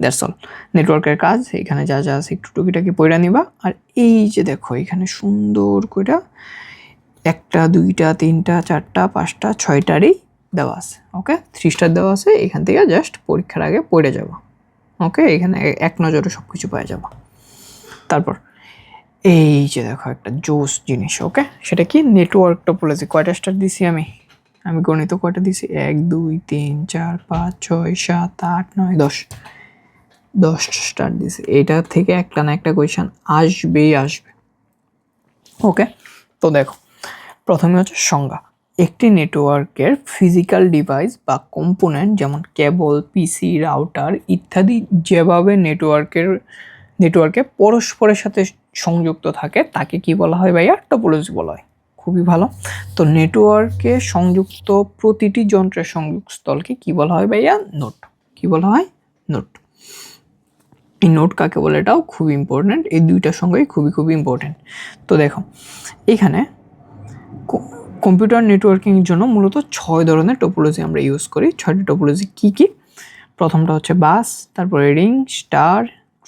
দ্যাটস অল নেটওয়ার্কের কাজ। এখানে যা যা আছে একটু টুকিটাকি পড়া নিবা। আর এই যে দেখো এখানে সুন্দর করে 1টা 2টা 3টা 4টা 5টা 6টারই দেওয়া আছে। ওকে, 3 স্টার দেওয়া আছে, এখান থেকে জাস্ট পরীক্ষার আগে পড়ে যাবা। ওকে, এখানে এক নজরে সব কিছু পাওয়া যাবা। তারপর এই যে দেখো একটা জোস জিনিস। ওকে, সেটা কি, নেটওয়ার্ক টপোলজি। কয়টা স্টার দিছি আমি গণিত কয়টা দিছি, 1 2 3 4 5 6 7 8 9 10 স্টার দিছি। এটা থেকে একটা না একটা কোয়েশ্চেন আসবেই আসবে। ওকে, তো দেখো প্রথমে হচ্ছে সংজ্ঞা। একটি নেটওয়ার্কের ফিজিক্যাল ডিভাইস বা কম্পোনেন্ট যেমন কেবল, পিসি, রাউটার ইত্যাদি যেভাবে নেটওয়ার্কে পরস্পরের সাথে সংযুক্ত থাকে তাকে কি বলা হয় ভাইয়া, টপোলজি বলা হয়। খুবই ভালো। তো নেটওয়ার্কে সংযুক্ত প্রতিটি যন্ত্রের সংযোগস্থলকে কি বলা হয় ভাইয়া, নোড। কি বলা হয়, নোড। এই নোড কাকে বলে এটাও খুব ইম্পর্টেন্ট, এই দুইটার সঙ্গেই খুবই ইম্পর্টেন্ট। তো দেখো এখানে কম্পিউটার নেটওয়ার্কিংয়ের জন্য মূলত 6 ধরনের টপোলজি আমরা ইউজ করি। 6টি টপোলজি কি কি, প্রথমটা হচ্ছে বাস, তারপরে ring, star,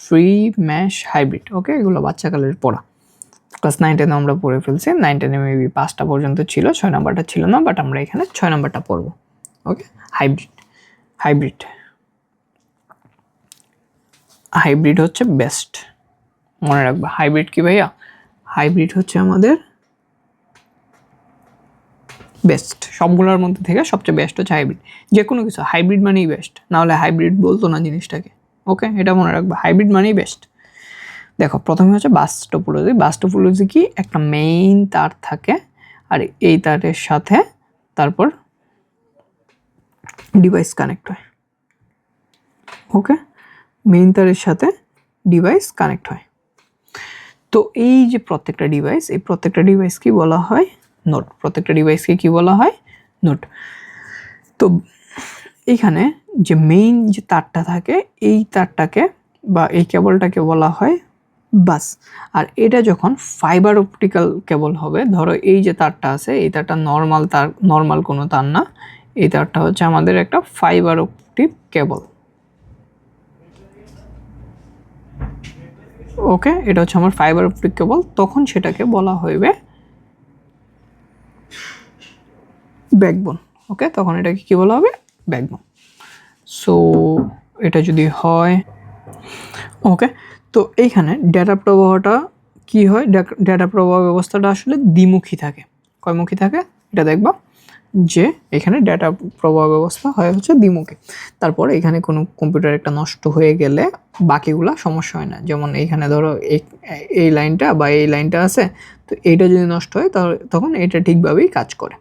tree, mesh, hybrid. Okay, এগুলো বাচ্চাকালের পড়া, ক্লাস 9-10 আমরা পড়ে ফেলছি। 9-10 মেবি 5টা পর্যন্ত ছিল, 6 নাম্বারটা ছিল না, বাট আমরা এখানে 6 নাম্বারটা পড়বো। ওকে, হাইব্রিড হচ্ছে বেস্ট, মনে রাখবা। হাইব্রিড কি ভাইয়া, হাইব্রিড হচ্ছে আমাদের বেস্ট, সবগুলোর মধ্যে থেকে সবচেয়ে বেস্ট হচ্ছে হাইব্রিড। যে কোনো কিছু হাইব্রিড মানেই বেস্ট, নাহলে হাইব্রিড বলতো না জিনিসটাকে। ওকে, এটা মনে রাখবা, হাইব্রিড মানেই বেস্ট। দেখো প্রথমে হচ্ছে বাস টপোলজি। বাস টপোলজি কি, একটা মেইন তার থাকে আর এই তারের সাথে তারপর ডিভাইস কানেক্ট হয়। ওকে, মেইন তারের সাথে ডিভাইস কানেক্ট হয়। তো এই যে প্রত্যেকটা ডিভাইস, এই প্রত্যেকটা ডিভাইস কি বলা হয়, নোড। প্রত্যেকটা ডিভাইসকে কি বলা হয়, নোড। তো এখানে যে মেইন যে তারটা থাকে, এই তারটাকে বা এই কেবলটাকে বলা হয় বাস। আর এটা যখন ফাইবার অপটিক্যাল কেবল হবে, ধরো এই যে তারটা আছে, এই তারটা নর্মাল কোনো তার না, এই তারটা হচ্ছে আমাদের একটা ফাইবার অপটিক কেবল। ওকে, এটা হচ্ছে আমার ফাইবার অপটিক কেবল, তখন সেটাকে বলা হবে ব্যাকবোন। ওকে, তখন এটাকে কি বলা হবে, ব্যাকবোন। সো এটা যদি হয়, ওকে, তো এইখানে ডেটা প্রবাহটা কি হয়, ডেটা প্রবাহ ব্যবস্থাটা আসলে দ্বিমুখী থাকে। কয়মুখী থাকে এটা দেখবা, যে এখানে ডেটা প্রবাহ ব্যবস্থা হয় হচ্ছে দ্বিমুখী। তারপর এখানে কোনো কম্পিউটার একটা নষ্ট হয়ে গেলে বাকিগুলা সমস্যা হয় না। যেমন এইখানে ধরো এই লাইনটা বা এই লাইনটা আছে, তো এইটা যদি নষ্ট হয় তাহলে তখন এটা ঠিকভাবেই কাজ করে।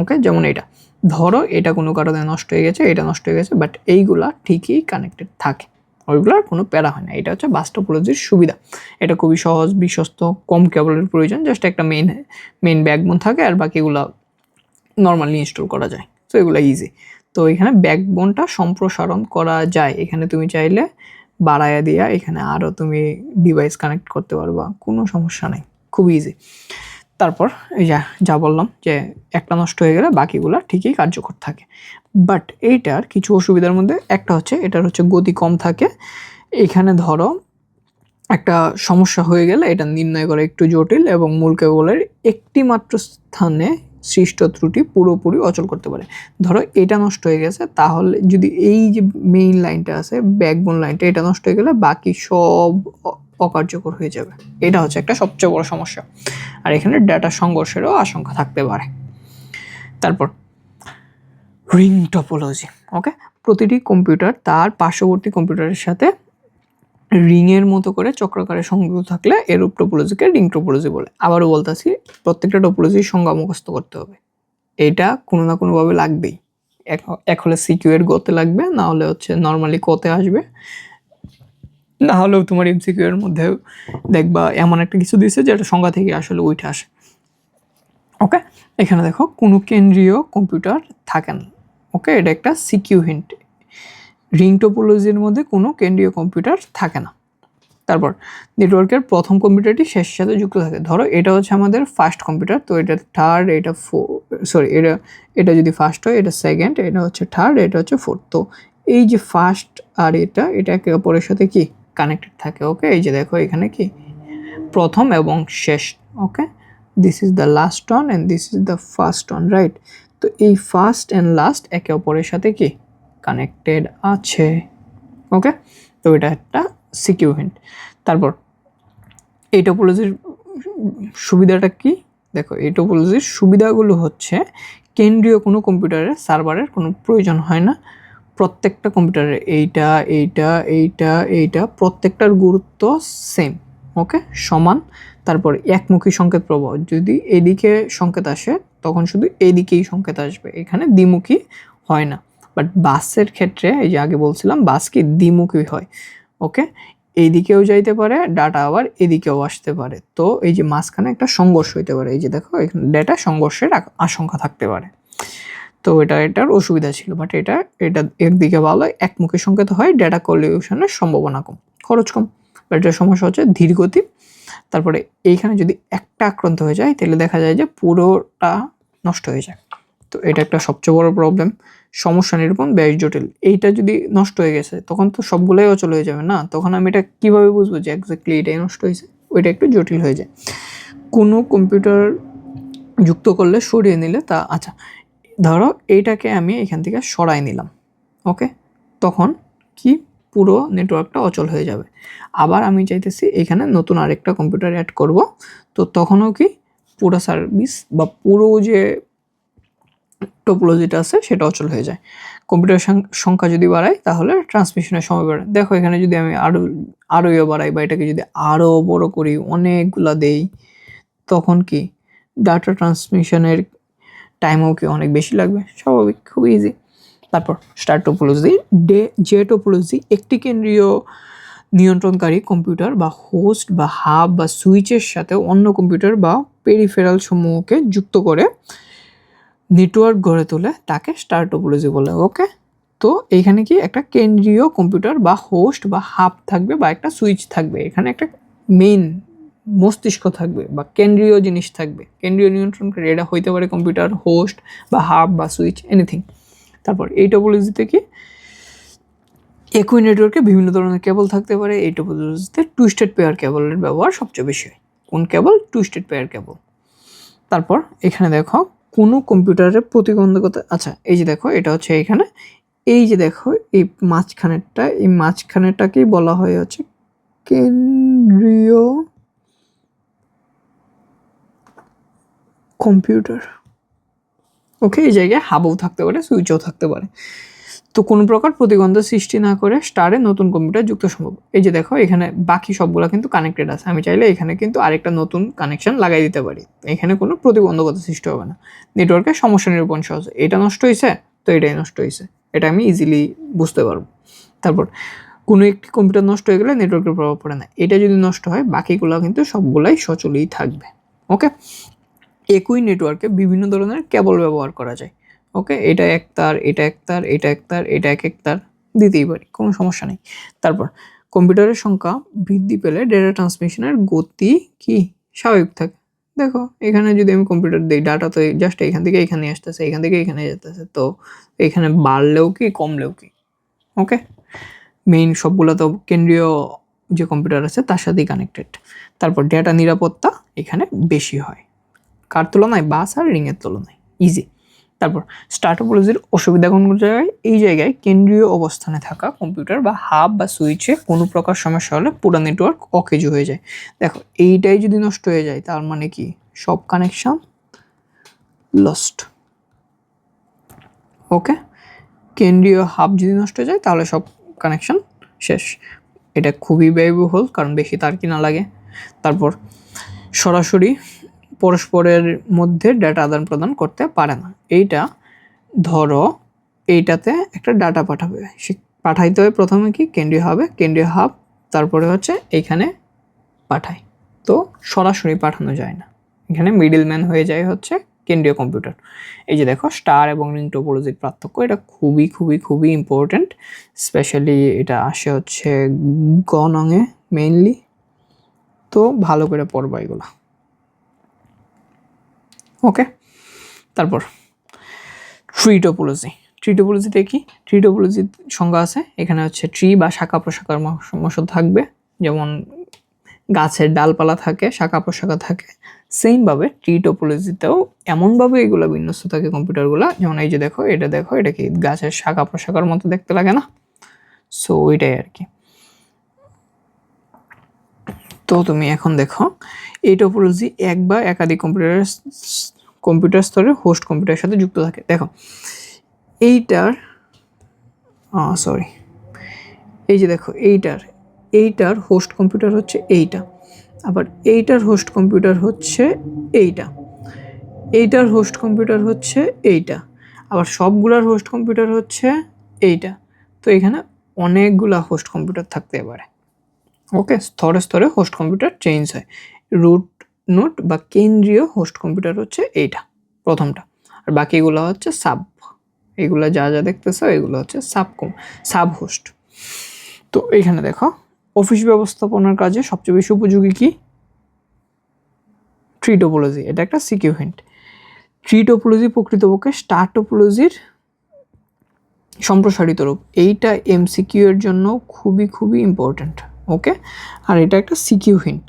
ওকে, যেমন এটা ধরো এটা কোনো কারণে নষ্ট হয়ে গেছে, এটা নষ্ট হয়ে গেছে, বাট এইগুলা ঠিকই কানেক্টেড থাকে, ওইগুলোর কোনো প্যারা হয় না। এটা হচ্ছে বাস টপোলজির সুবিধা। এটা খুবই সহজ, বিশ্বস্ত, কম কেবলের প্রয়োজন, জাস্ট একটা মেইন ব্যাকবোন থাকে আর বাকিগুলা নর্মালি ইনস্টল করা যায়। তো এগুলো ইজি। তো এখানে ব্যাকবোনটা সম্প্রসারণ করা যায়, এখানে তুমি চাইলে বাড়ায়া দিয়া এখানে আরও তুমি ডিভাইস কানেক্ট করতে পারবা, কোনো সমস্যা নেই, খুব ইজি। তারপর এই যা বললাম যে একটা নষ্ট হয়ে গেলে বাকিগুলো ঠিকই কার্যকর থাকে। বাট এইটার কিছু অসুবিধার মধ্যে একটা হচ্ছে এটার হচ্ছে গতি কম থাকে। এখানে ধরো একটা সমস্যা হয়ে গেলে এটা নির্ণয় করা একটু জটিল এবং মূল কেবলের একটি মাত্র স্থানে সৃষ্ট ত্রুটি পুরোপুরি অচল করতে পারে। ধরো এটা নষ্ট হয়ে গেছে, তাহলে যদি এই যে মেইন লাইনটা আছে ব্যাকবোন লাইনটা, এটা নষ্ট হয়ে গেলে বাকি সব অকার্যকর হয়ে যাবে। এটা হচ্ছে একটা সবচেয়ে বড় সমস্যা। আর এখানে ডাটা সংঘর্ষেরও আশঙ্কা থাকতে পারে। তারপর রিং টপোলজি। ওকে, প্রতিটি কম্পিউটার তার পার্শ্ববর্তী কম্পিউটারের সাথে রিংয়ের মতো করে চক্রাকারে সংযুক্ত থাকলে এরূপ টপোলজিকে রিং টপোলজি বলে। আবারও বলতেছি, প্রত্যেকটা টপোলজির সংজ্ঞা মুখস্থ করতে হবে, এটা কোনো না কোনোভাবে লাগবেই। এক হলে সিকিউ এর গতে লাগবে, না হলে হচ্ছে নর্মালি কোতে আসবে, না হলেও তোমার এমসিকিউ এর মধ্যে দেখবা এমন একটা কিছু দিয়েছে যেটা সংজ্ঞা থেকে আসলে উঠে আসে। ওকে, এখানে দেখো কোনো কেন্দ্রীয় কম্পিউটার থাকে না। ওকে, এটা একটা সিকিউ হিন্ট। রিং টপোলজির মধ্যে কোনো কেন্দ্রীয় কম্পিউটার থাকে না। তারপর নেটওয়ার্কের প্রথম কম্পিউটারটি শেষের সাথে যুক্ত থাকে। ধরো এটা হচ্ছে আমাদের ফার্স্ট কম্পিউটার, তো এটা থার্ড, এটা সরি এটা যদি ফার্স্ট হয়, এটা সেকেন্ড, এটা হচ্ছে থার্ড, এটা হচ্ছে ফোর্থ। তো এই যে ফার্স্ট আর এটা একে অপরের সাথে কি কানেক্টেড থাকে। ওকে, এই যে দেখো এখানে কি প্রথম এবং শেষ। Okay, this is the last one and this is the first one, right? তো এই ফার্স্ট অ্যান্ড লাস্ট একে অপরের সাথে কি কানেক্টেড আছে। ওকে, তো এটা একটা সিকিউ হিন্ট। তারপর এই টপোলজির সুবিধাটা কি? দেখো, এই টপোলজির সুবিধাগুলো হচ্ছে কেন্দ্রীয় কোনো কম্পিউটারের সার্ভারের কোনো প্রয়োজন হয় না। প্রত্যেকটা কম্পিউটারে এইটা এইটা এইটা এইটা প্রত্যেকটার গুরুত্ব সেম। ওকে, সমান। তারপর একমুখী সংকেত প্রবাহ, যদি এদিকে সংকেত আসে তখন শুধু এদিকেই সংকেত আসবে, এখানে দ্বিমুখী হয় না। বাট বাসের ক্ষেত্রে এই যে আগে বলছিলাম বাস কি দ্বিমুখী হয়। ওকে, এইদিকেও যাইতে পারে ডাটা, আবার এদিকেও আসতে পারে। তো এই যে মাঝখানে একটা সংঘর্ষ হইতে পারে, এই যে দেখো এখানে ডেটা সংঘর্ষের আশঙ্কা থাকতে পারে। তো এটার অসুবিধা ছিল, বাট এটা একদিকে ভালো, একমুখী সংকেত হয়, ডেটা কলিউশনের সম্ভাবনা কম, খরচ কম। বাট এটার সমস্যা হচ্ছে ধীর গতি। তারপরে এইখানে যদি একটা আক্রান্ত হয়ে যায় তাহলে দেখা যায় যে পুরোটা নষ্ট হয়ে যায়। তো এটা একটা সবচেয়ে বড় প্রবলেম। সমস্যা নিরূপণ বেশ জটিল। এইটা যদি নষ্ট হয়ে গেছে তখন তো সবগুলোই অচল হয়ে যাবে না, তখন আমি এটা কীভাবে বুঝবো যে এক্স্যাক্টলি এটাই নষ্ট হয়েছে? ওইটা একটু জটিল হয়ে যায়। কোনো কম্পিউটার যুক্ত করলে সরিয়ে নিলে তা আচ্ছা, ধরো এইটাকে আমি এখান থেকে সরাই নিলাম। ওকে, তখন কি পুরো নেটওয়ার্কটা অচল হয়ে যাবে। আবার আমি চাইতেছি এখানে নতুন আরেকটা কম্পিউটার অ্যাড করব, তো তখনও কি পুরো সার্ভিস বা পুরো যে টোপোলজিটা আছে সেটা অচল হয়ে যায়। কম্পিউটার সংখ্যা যদি বাড়াই তাহলে ট্রান্সমিশনের সময় বাড়ে। দেখো এখানে যদি আমি আরও বাড়াই বা এটাকে যদি আরও বড় করি, অনেকগুলা দেই, তখন কি ডাটা ট্রান্সমিশনের টাইমও কি অনেক বেশি লাগবে? স্বাভাবিক, খুব ইজি। তারপর স্টার টোপোলজি। যে টোপোলজি একটি কেন্দ্রীয় নিয়ন্ত্রণকারী কম্পিউটার বা হোস্ট বা হাব বা সুইচের সাথে অন্য কম্পিউটার বা পেরিফেরাল সমূহকে যুক্ত করে নেটওয়ার্ক গড়ে তোলে তাকে স্টার টোপোলজি বলে। ওকে, তো এইখানে কি একটা কেন্দ্রীয় কম্পিউটার বা হোস্ট বা হাব থাকবে বা একটা সুইচ থাকবে, এখানে একটা মেইন মস্তিষ্ক থাকবে বা কেন্দ্রীয় জিনিস থাকবে, কেন্দ্রীয় নিয়ন্ত্রণকারী। এটা হইতে পারে কম্পিউটার, হোস্ট বা হাব বা সুইচ, এনিথিং। তারপর এই টোপোলজিতে কি একই নেটওয়ার্কে বিভিন্ন ধরনের কেবল থাকতে পারে। এই টোপোলজিতে টুইস্টেড পেয়ার কেবলের ব্যবহার সবচেয়ে বেশি হয়। কোন কেবল? Twisted pair cable. তারপর এখানে দেখো কোনো কম্পিউটারের প্রতিবন্ধকতা। আচ্ছা, এই যে দেখো এটা হচ্ছে এখানে, এই যে দেখো এই মাঝখানেরটাকেই বলা হয় হচ্ছে কেন্দ্রীয় কম্পিউটার। ওকে, এই জায়গায় হাবও থাকতে পারে, সুইচও থাকতে পারে। তো কোনো প্রকার প্রতিবন্ধক সৃষ্টি না করে স্টারে নতুন কম্পিউটার যুক্ত সম্ভব। এই যে দেখো এখানে বাকি সবগুলো কিন্তু কানেক্টেড আছে, আমি চাইলে এখানে কিন্তু আরেকটা নতুন কানেকশন লাগাই দিতে পারি, এখানে কোনো প্রতিবন্ধকতা সৃষ্টি হবে না। নেটওয়ার্কের সমস্যা নিরূপণ সহজ, এটা নষ্ট হয়েছে তো এটাই নষ্ট হয়েছে, এটা আমি ইজিলি বুঝতে পারবো। তারপর কোনো একটি কম্পিউটার নষ্ট হয়ে গেলে নেটওয়ার্কের প্রভাব পড়ে না, এটা যদি নষ্ট হয় বাকিগুলো কিন্তু সবগুলাই সচলই থাকবে। ওকে, একই নেটওয়ার্কে বিভিন্ন ধরনের কেবল ব্যবহার করা যায়। ওকে, এটা এক তার, এটা এক তার, এটা এক তার, এটা এক এক তার দিতেই পারি, কোনো সমস্যা নেই। তারপর কম্পিউটারের সংখ্যা বৃদ্ধি পেলে ডেটা ট্রান্সমিশনের গতি কি স্বাভাবিক থাকে। দেখো এখানে যদি আমি কম্পিউটার দিই, ডাটা তো জাস্ট এখান থেকে এখানে আসতেছে, এখান থেকে এখানে যেতেছে, তো এখানে বাড়লেও কি কমলেও কি। ওকে, মেইন সবগুলো তো কেন্দ্রীয় যে কম্পিউটার আছে তার সাথেই কানেক্টেড। তারপর ডেটা নিরাপত্তা এখানে বেশি হয়, কার তুলনায়, বাস আর রিংয়ের তুলনায় ইজি। তারপর স্টার টপোলজির অসুবিধা কোন জায়গায়, এই জায়গায় কেন্দ্রীয় অবস্থানে থাকা কম্পিউটার বা হাব বা সুইচে কোনো প্রকার সমস্যা হলে পুরো নেটওয়ার্ক অকেজো হয়ে যায়। দেখো এইটাই যদি নষ্ট হয়ে যায় তার মানে কি সব কানেকশন লস্ট। ওকে, কেন্দ্রীয় হাব যদি নষ্ট হয়ে যায় তাহলে সব কানেকশন শেষ। এটা খুবই ব্যয়বহুল কারণ বেশি তার কিনা লাগে। তারপর সরাসরি পরস্পরের মধ্যে ডাটা আদান প্রদান করতে পারে না। এইটা ধরো এইটাতে একটা ডাটা পাঠাবে, সে পাঠাইতে হয় প্রথমে কি কেন্দ্রীয় হাবে, কেন্দ্রীয় হাব তারপরে হচ্ছে এইখানে পাঠায়, তো সরাসরি পাঠানো যায় না, এখানে মিডলম্যান হয়ে যায় হচ্ছে কেন্দ্রীয় কম্পিউটার। এই যে দেখো স্টার এবং রিং টোপোলজির পার্থক্য, এটা খুবই খুবই খুবই ইম্পর্টেন্ট, স্পেশালি এটা আসে হচ্ছে গণঙে মেইনলি, তো ভালো করে পড়বা এগুলো। ওকে, তারপর ট্রি টোপোলজি। ট্রি টোপোলজিটা কি, ট্রি টোপোলজির সংজ্ঞা আছে, এখানে হচ্ছে ট্রি বা শাখা প্রশাখার সমস্যা থাকবে, যেমন গাছের ডালপালা থাকে, শাখা প্রশাখা থাকে, সেমভাবে ট্রি টোপোলজিতেও এমনভাবে এগুলো বিন্যস্ত থাকে কম্পিউটারগুলো, যেমন এই যে দেখো এটা কি গাছের শাখা প্রশাখার মতো দেখতে লাগে না, সো ওইটাই আর কি। তো তুমি এখন দেখো এই টোপোলজি এক বা একাধিক কম্পিউটার স্তরে হোস্ট কম্পিউটারের সাথে যুক্ত থাকে। দেখো এইটার এই যে দেখো এইটার হোস্ট কম্পিউটার হচ্ছে এইটা, আবার এইটার হোস্ট কম্পিউটার হচ্ছে এইটা, এইটার হোস্ট কম্পিউটার হচ্ছে এইটা, আবার সবগুলার হোস্ট কম্পিউটার হচ্ছে এইটা। তো এখানে অনেকগুলা হোস্ট কম্পিউটার থাকতে পারে। ওকে, স্তরে স্তরে হোস্ট কম্পিউটার চেঞ্জ হয়। রুট নোট বা কেন্দ্রীয় হোস্ট কম্পিউটার হচ্ছে এইটা প্রথমটা, আর বাকিগুলো হচ্ছে সাব, এগুলো যা যা দেখতেছো এগুলো হচ্ছে সাব হোস্ট। তো এইখানে দেখো অফিস ব্যবস্থাপনার কাজে সবচেয়ে বেশি উপযোগী কি, ট্রি টোপোলজি, এটা একটা সিকিউ হিন্ট। ট্রি টোপোলজি প্রকৃতপক্ষে স্টার টোপোলজির সম্প্রসারিত রূপ, এইটা এমসিকিউ এর জন্য খুবই খুবই ইম্পর্ট্যান্ট। ওকে, আর এটা একটা সিকিউ হিন্ট।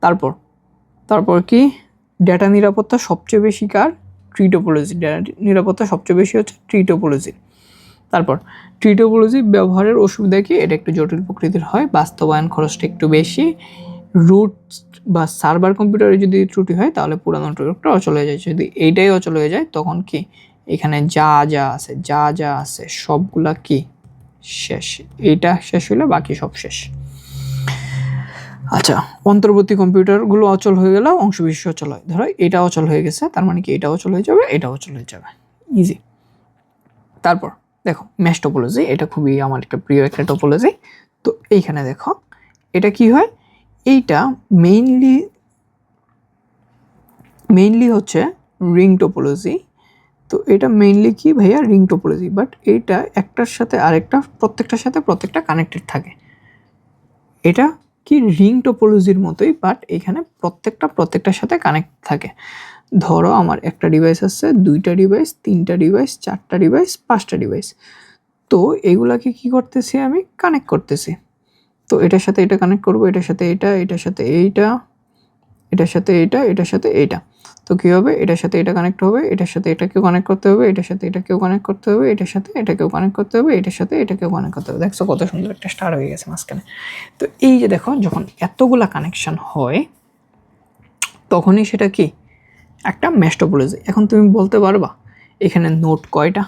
তারপর কি, ডেটা নিরাপত্তা সবচেয়ে বেশি কার, ট্রি টোপোলজি, ডেটা নিরাপত্তা সবচেয়ে বেশি হচ্ছে ট্রি টোপোলজির। তারপর ট্রি টোপোলজি ব্যবহারের অসুবিধা কি, এটা একটু জটিল প্রকৃতির হয়, বাস্তবায়ন খরচটা একটু বেশি, রুট বা সার্ভার কম্পিউটারে যদি ত্রুটি হয় তাহলে পুরানো নেটওয়ার্কটা অচল হয়ে যায়, যদি এইটাই অচল হয়ে যায় তখন কি এখানে যা যা আছে সবগুলা কি শেষ, এইটা শেষ হলে বাকি সব শেষ। আচ্ছা, অন্তর্বর্তী কম্পিউটারগুলো অচল হয়ে গেলেও অংশবিশেষ অচল হয়, ধরো এটা অচল হয়ে গেছে তার মানে কি এটা অচল হয়ে যাবে, এটা অচল হয়ে যাবে, ইজি। তারপর দেখো মেশ টোপোলজি, এটা খুবই আমার একটা প্রিয় একটা টোপোলজি। তো এইখানে দেখো এটা কি হয়, এইটা মেইনলি হচ্ছে রিং টোপোলজি। তো এটা মেইনলি কি ভাইয়া, রিং টোপোলজি, বাট এইটা একটার সাথে আরেকটা প্রত্যেকটার সাথে প্রত্যেকটা কানেক্টেড থাকে, এটা কি রিং টোপোলজির মতোই, বাট এখানে প্রত্যেকটার সাথে কানেক্ট থাকে। ধরো আমার একটা ডিভাইস আছে, দুইটা ডিভাইস, তিনটা ডিভাইস, চারটা ডিভাইস, পাঁচটা ডিভাইস, তো এগুলাকে কি করতেছি আমি কানেক্ট করতেছি। তো এটার সাথে এটা কানেক্ট করবো, এটার সাথে এটা, এটার সাথে এইটা, এটার সাথে এইটা, এটার সাথে এইটা, তো কী হবে এটার সাথে এটা কানেক্ট হবে, এটার সাথে এটাকেও কানেক্ট করতে হবে, এটার সাথে এটাকেও কানেক্ট করতে হবে, এটার সাথে এটাকেও কানেক্ট করতে হবে, এটার সাথে এটাকেও কানেক্ট করতে হবে। দেখছো কত সুন্দর একটা স্টার হয়ে গেছে মাঝখানে। তো এই যে দেখো যখন এতগুলা কানেকশন হয় তখনই সেটা কি একটা মেশ টোপোলজি। এখন তুমি বলতে পারবা এখানে নোড কয়টা?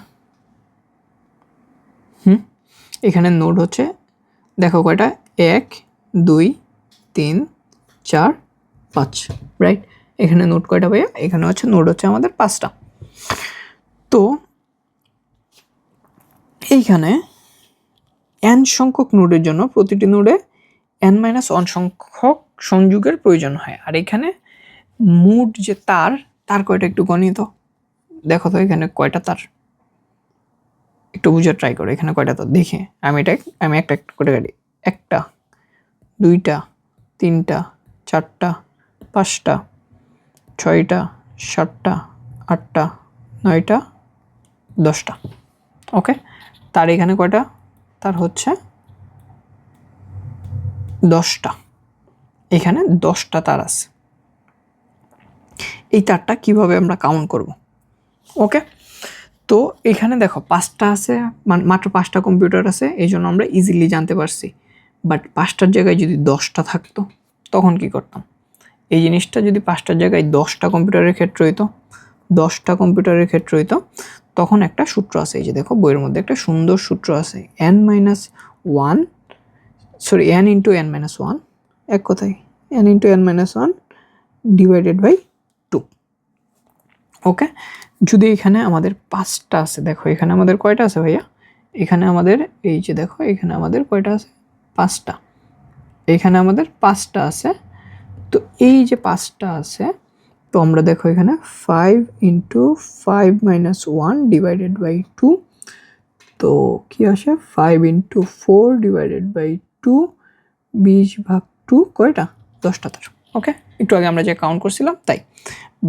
এখানে নোড হচ্ছে দেখো কয়টা, 1 2 3 4 5, রাইট? এখানে নোড কয়টা ভাইয়া? এখানে হচ্ছে নোড হচ্ছে আমাদের 5টা। তো এইখানে n সংখ্যক নোডের জন্য প্রতিটি নোডে n-1 সংখ্যক সংযোগের প্রয়োজন হয়। আর এখানে মোট যে তার কয়টা একটু গণিত দেখো তো, এখানে কয়টা তার একটু বুঝার ট্রাই করো। এখানে কয়টা তার দেখে আমি একটা করে কাটি। 1টা 2টা 3টা 4টা 5টা 6টা 7টা 8টা 9টা 10টা। ওকে, তার এখানে কয়টা? তার হচ্ছে 10টা। এখানে 10টা তার আছে। এই তারটা কিভাবে আমরা কাউন্ট করব? ওকে, তো এখানে দেখো 5টা আছে, মাত্র 5টা কম্পিউটার আছে, এই জন্য আমরা ইজিলি জানতে পারছি। বাট 5টার জায়গায় যদি 10টা থাকতো তখন কি করতাম? এই জিনিসটা যদি 5টার জায়গায় 10টা কম্পিউটারের ক্ষেত্রে হইতো, 10টা কম্পিউটারের ক্ষেত্রে হইতো, তখন একটা সূত্র আছে। এই যে দেখো বইয়ের মধ্যে একটা সুন্দর সূত্র আছে, n-1 ইন্টু n-1, এক কথায় n into n-1 divided by 2। Okay, যদি এখানে আমাদের 5টা আছে, দেখো এখানে আমাদের কয়টা আছে ভাইয়া? এখানে আমাদের এই যে দেখো এখানে আমাদের কয়টা আছে? 5টা। এখানে আমাদের 5টা আছে। তো এই যে 5টা আছে, তো আমরা দেখো এখানে 5 ইন্টু 5-1 ডিভাইডেড বাই 2, তো কি আসে? 5 ইন্টু 4 ডিভাইডেড বাই 2, 20/2 কয়টা? 10টা তার। ওকে, একটু আগে আমরা যে কাউন্ট করছিলাম তাই।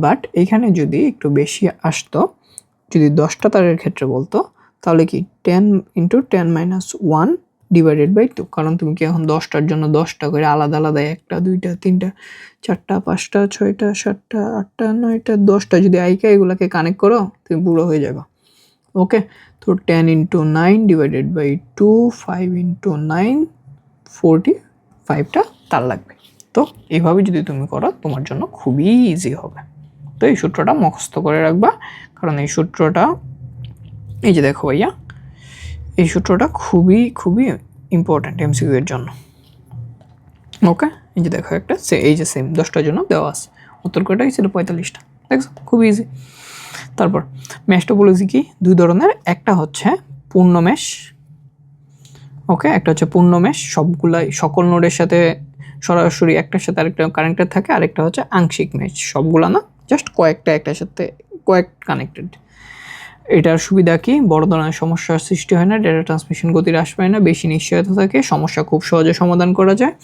বাট এখানে যদি একটু বেশি আসতো, যদি 10টা তারের ক্ষেত্রে বলতো, তাহলে কি 10 ইন্টু 10-1 ডিভাইডেড বাই 2, কারণ তুমি কি এখন 10টার জন্য 10টা করে আলাদা আলাদা 1টা 2টা 3টা 4টা 5টা 6টা 7টা 8টা 9টা 10টা যদি আইকা এগুলাকে কানেক্ট করো, তুমি বুড়ো হয়ে যাবে। ওকে, তো 10 ইন্টু 9 ডিভাইডেড বাই 2, 5 ইন্টু 9 45টা তার লাগবে। তো এইভাবে যদি তুমি করো তোমার জন্য খুবই ইজি হবে। তো এই সূত্রটা মুখস্থ করে রাখবা, কারণ এই সূত্রটা, এই যে দেখো ভাইয়া, এই সূত্রটা খুবই খুবই ইম্পর্ট্যান্ট এমসিকিউ এর জন্য। ওকে, এই যে দেখো একটা এই যে সেম 10টার জন্য দেওয়া আছে, উত্তর কয়টা ছিল? 45টা। দেখছো খুব ইজি। তারপর ম্যাশ টোপোলজি কি? দুই ধরনের, একটা হচ্ছে পূর্ণ ম্যাশ। ওকে, একটা হচ্ছে পূর্ণ ম্যাশ, সবগুলাই সকল নোডের সাথে সরাসরি একটার সাথে আরেকটা কানেক্টেড থাকে। আরেকটা হচ্ছে আংশিক ম্যাশ, সবগুলা না, জাস্ট কয়েকটা একটার সাথে কয়েক কানেক্টেড। এটার সুবিধা কি? বড় ধরনের সমস্যার সৃষ্টি হয় না, ডেটা ট্রান্সমিশন গতি হ্রাস পায় না, বেশি নিশ্চয়তা থাকে, সমস্যা খুব সহজে সমাধান করা যায়।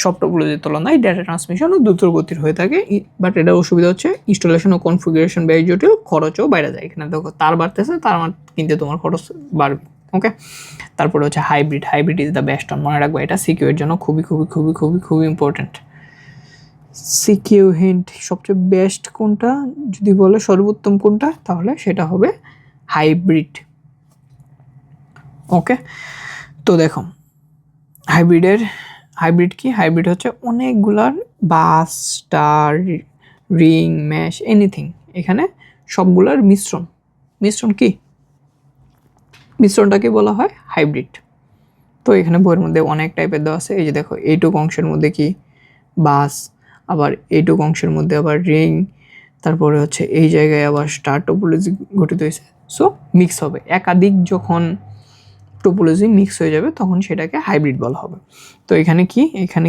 সব টোপোলজির তুলনায় ডেটা ট্রান্সমিশনও দ্রুত গতির হয়ে থাকে। বাট এটার অসুবিধা হচ্ছে ইনস্টলেশন ও কনফিগারেশন ব্যয় জটিল, খরচও বাইরে যায়। এখানে দেখো তার বাড়তেছে, তার কিনতে তোমার খরচ বাড়বে। ওকে, তারপরে হচ্ছে hybrid is the best on, মনে রাখবো এটা সিকিউ এর জন্য খুবই খুবই খুবই খুবই খুবই ইম্পর্টেন্ট। সিকিউ হিন্ট, সবচেয়ে বেস্ট কোনটা যদি বলে, সর্বোত্তম কোনটা, তাহলে সেটা হবে হাইব্রিড। ওকে, তো দেখো হাইব্রিড কি? হাইব্রিড হচ্ছে অনেকগুলার বাস, স্টার, রিং, ম্যাশ, এনিথিং, এখানে সবগুলার মিশ্রণ কি? মিশ্রণটাকে বলা হয় হাইব্রিড। তো এখানে বইয়ের মধ্যে অনেক টাইপের দেওয়া আছে। এই যে দেখো এইটুক অংশের মধ্যে কি? বাস, আবার এইটুক অংশের মধ্যে আবার রিং, তারপরে হচ্ছে এই জায়গায় আবার স্টার টোপোলজি গঠিত হয়েছে। সো মিক্স হবে, একাধিক যখন টোপোলজি মিক্স হয়ে যাবে তখন সেটাকে হাইব্রিড বলা হবে। তো এখানে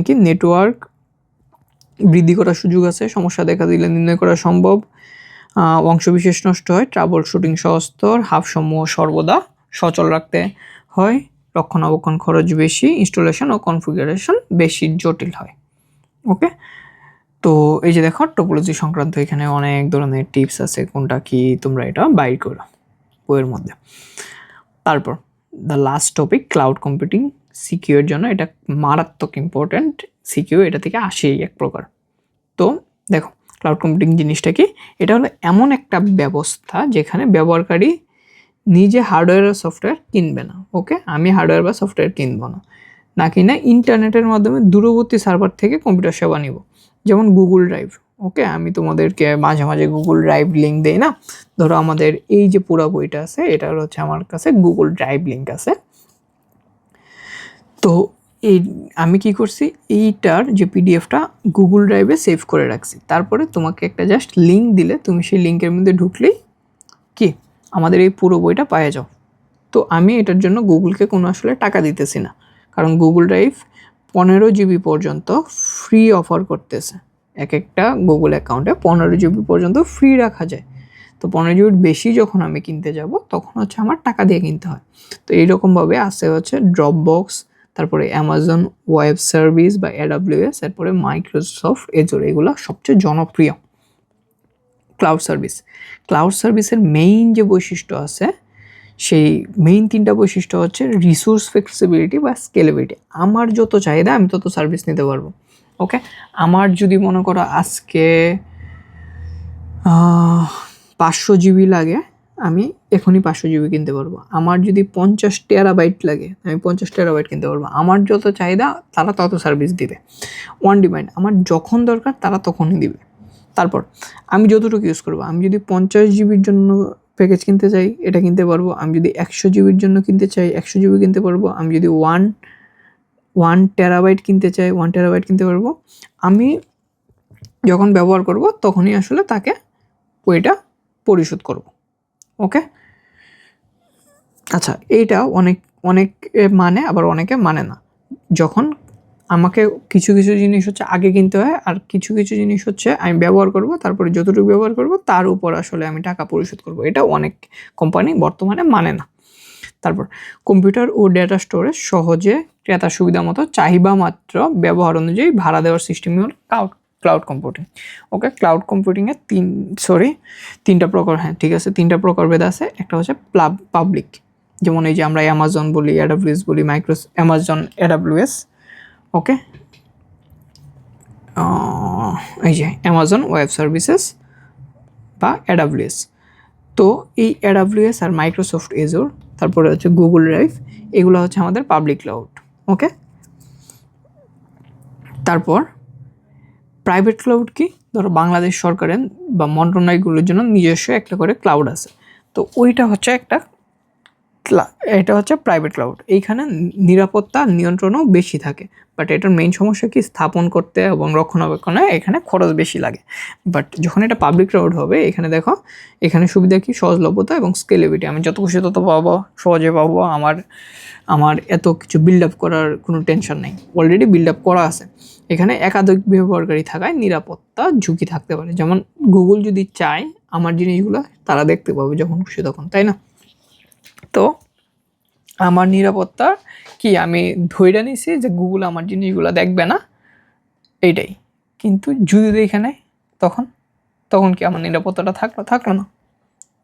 কি নেটওয়ার্ক বৃদ্ধি করার সুযোগ আছে, সমস্যা দেখা দিলে নির্ণয় করা সম্ভব, অংশবিশেষ নষ্ট হয়, ট্রাবল শুটিং সহস্তর, হাবসমূহ সর্বদা সচল রাখতে হয়, রক্ষণাবেক্ষণ খরচ বেশি, ইনস্টলেশন ও কনফিগারেশন বেশি জটিল হয়। ওকে, তো এই যে দেখো টোপোলজি সংক্রান্ত এখানে অনেক ধরনের টিপস আছে, কোনটা কি তোমরা এটা বাইর করো বইয়ের মধ্যে। তারপর the last topic, cloud computing. CQ এর জন্য এটা মারাত্মক ইম্পর্ট্যান্ট, সিকিউ এটা থেকে আসেই এক প্রকার। তো দেখো ক্লাউড কম্পিউটিং জিনিসটা কি? এটা হলো এমন একটা ব্যবস্থা যেখানে ব্যবহারকারী নিজে হার্ডওয়্যার আর সফটওয়্যার কিনবে না। ওকে, আমি হার্ডওয়্যার বা সফটওয়্যার কিনবো না কিনা ইন্টারনেটের মাধ্যমে দূরবর্তী সার্ভার থেকে কম্পিউটার সেবা নিব, যেমন গুগল ড্রাইভ। ওকে, আমি তোমাদেরকে মাঝে মাঝে গুগল ড্রাইভ লিঙ্ক দেই না, ধরো আমাদের এই যে পুরো বইটা আছে এটা হচ্ছে আমার কাছে গুগল ড্রাইভ লিঙ্ক আছে। তো এই আমি কি করছি, এইটার যে পিডিএফটা গুগল ড্রাইভে সেভ করে রাখছি, তারপরে তোমাকে একটা জাস্ট লিঙ্ক দিলে তুমি সেই লিঙ্কের মধ্যে ঢুকলেই কি আমাদের এই পুরো বইটা পাওয়া যাও। তো আমি এটার জন্য গুগলকে কোনো আসলে টাকা দিতেছি না, কারণ গুগল ড্রাইভ 15 GB পর্যন্ত ফ্রি অফার করতেছে। এক একটা গুগল অ্যাকাউন্টে 15 GB পর্যন্ত ফ্রি রাখা যায়। তো 15 GB বেশি যখন আমি কিনতে যাব তখন হচ্ছে আমার টাকা দিয়ে কিনতে হয়। তো এইরকমভাবে আছে হচ্ছে ড্রপবক্স, তারপরে অ্যামাজন ওয়েব সার্ভিস বা AWS, তারপরে মাইক্রোসফট এজোর, এগুলো সবচেয়ে জনপ্রিয় ক্লাউড সার্ভিস। ক্লাউড সার্ভিসের মেইন যে বৈশিষ্ট্য আছে, সেই মেইন 3টা বৈশিষ্ট্য হচ্ছে রিসোর্স ফ্লেক্সিবিলিটি বা স্কেলেবিলিটি। আমার যত চাহিদা আমি তত সার্ভিস নিতে পারবো। ওকে, আমার যদি মনে করো আজকে 500 GB লাগে, আমি এখনই 500 GB কিনতে পারবো। আমার যদি 50 TB লাগে, আমি 50 TB কিনতে পারবো। আমার যত চাহিদা তারা তত সার্ভিস দিবে। অন ডিমান্ড, আমার যখন দরকার তারা তখনই দিবে। তারপর আমি যতটুকু ইউজ করবো, আমি যদি 50 GB জন্য প্যাকেজ কিনতে চাই এটা কিনতে পারবো, আমি যদি 100 GB জন্য কিনতে চাই 100 GB কিনতে পারবো, আমি যদি 1 TB কিনতে চাই 1 TB কিনতে পারবো। আমি যখন ব্যবহার করব তখনই আসলে তাকে ওইটা পরিশোধ করব। ওকে, আচ্ছা, এইটা অনেক মানে, আবার অনেকে মানে না। যখন আমাকে কিছু কিছু জিনিস হচ্ছে আগে কিনতে হয়, আর কিছু কিছু জিনিস হচ্ছে আমি ব্যবহার করব, তারপরে যতটুকু ব্যবহার করব তার উপর আসলে আমি টাকা পরিশোধ করব। এটা অনেক কোম্পানি বর্তমানে মানে না। তারপর কম্পিউটার ও ডেটা স্টোরেজ সহজে ক্রেতার সুবিধা মতো চাহিদা মাত্র ব্যবহার অনুযায়ী ভাড়া দেওয়ার সিস্টেমই হল ক্লাউড কম্পিউটিং। ওকে, ক্লাউড কম্পিউটিংয়ে তিনটা প্রকার, হ্যাঁ ঠিক আছে, 3টা প্রকারভেদ আছে। একটা হচ্ছে পাবলিক, যেমন এই যে আমরা অ্যামাজন বলি, AWS বলি, অ্যামাজন AWS। ওকে, এই যে অ্যামাজন ওয়েব সার্ভিসেস বা AWS। তো এই AWS আর মাইক্রোসফট এজোর, তারপরে হচ্ছে গুগল ড্রাইভ, এগুলো হচ্ছে আমাদের পাবলিক ক্লাউড। ওকে, তারপর প্রাইভেট ক্লাউড কি, ধরো বাংলাদেশ সরকারের বা মন্ত্রণালয়গুলোর জন্য নিজস্ব একটা করে ক্লাউড আছে। তো ওইটা হচ্ছে এটা হচ্ছে প্রাইভেট ক্লাউড। এইখানে নিরাপত্তা নিয়ন্ত্রণও বেশি থাকে, বাট এটার মেইন সমস্যা কি, স্থাপন করতে এবং রক্ষণাবেক্ষণে এখানে খরচ বেশি লাগে। বাট যখন এটা পাবলিক ক্লাউড হবে, এখানে দেখো এখানে সুবিধা কি, সহজলভ্যতা এবং স্কেলেবিলিটি। আমি যত খুশি তত পাবো, সহজে পাবো। আমার এত কিছু বিল্ড আপ করার কোনো টেনশন নেই, অলরেডি বিল্ড আপ করা আছে। এখানে একাধিক ব্যবহারকারী থাকায় নিরাপত্তা ঝুঁকি থাকতে পারে। যেমন গুগল যদি চায় আমার জিনিসগুলো তারা দেখতে পাবে যখন খুশি তখন, তাই না? তো আমার নিরাপত্তা কি, আমি ধইরা নিছি যে গুগল আমার জিনিসগুলো দেখবে না, এইটাই। কিন্তু যদি দেখে নেয় তখন কি আমার নিরাপত্তাটা থাকলো না?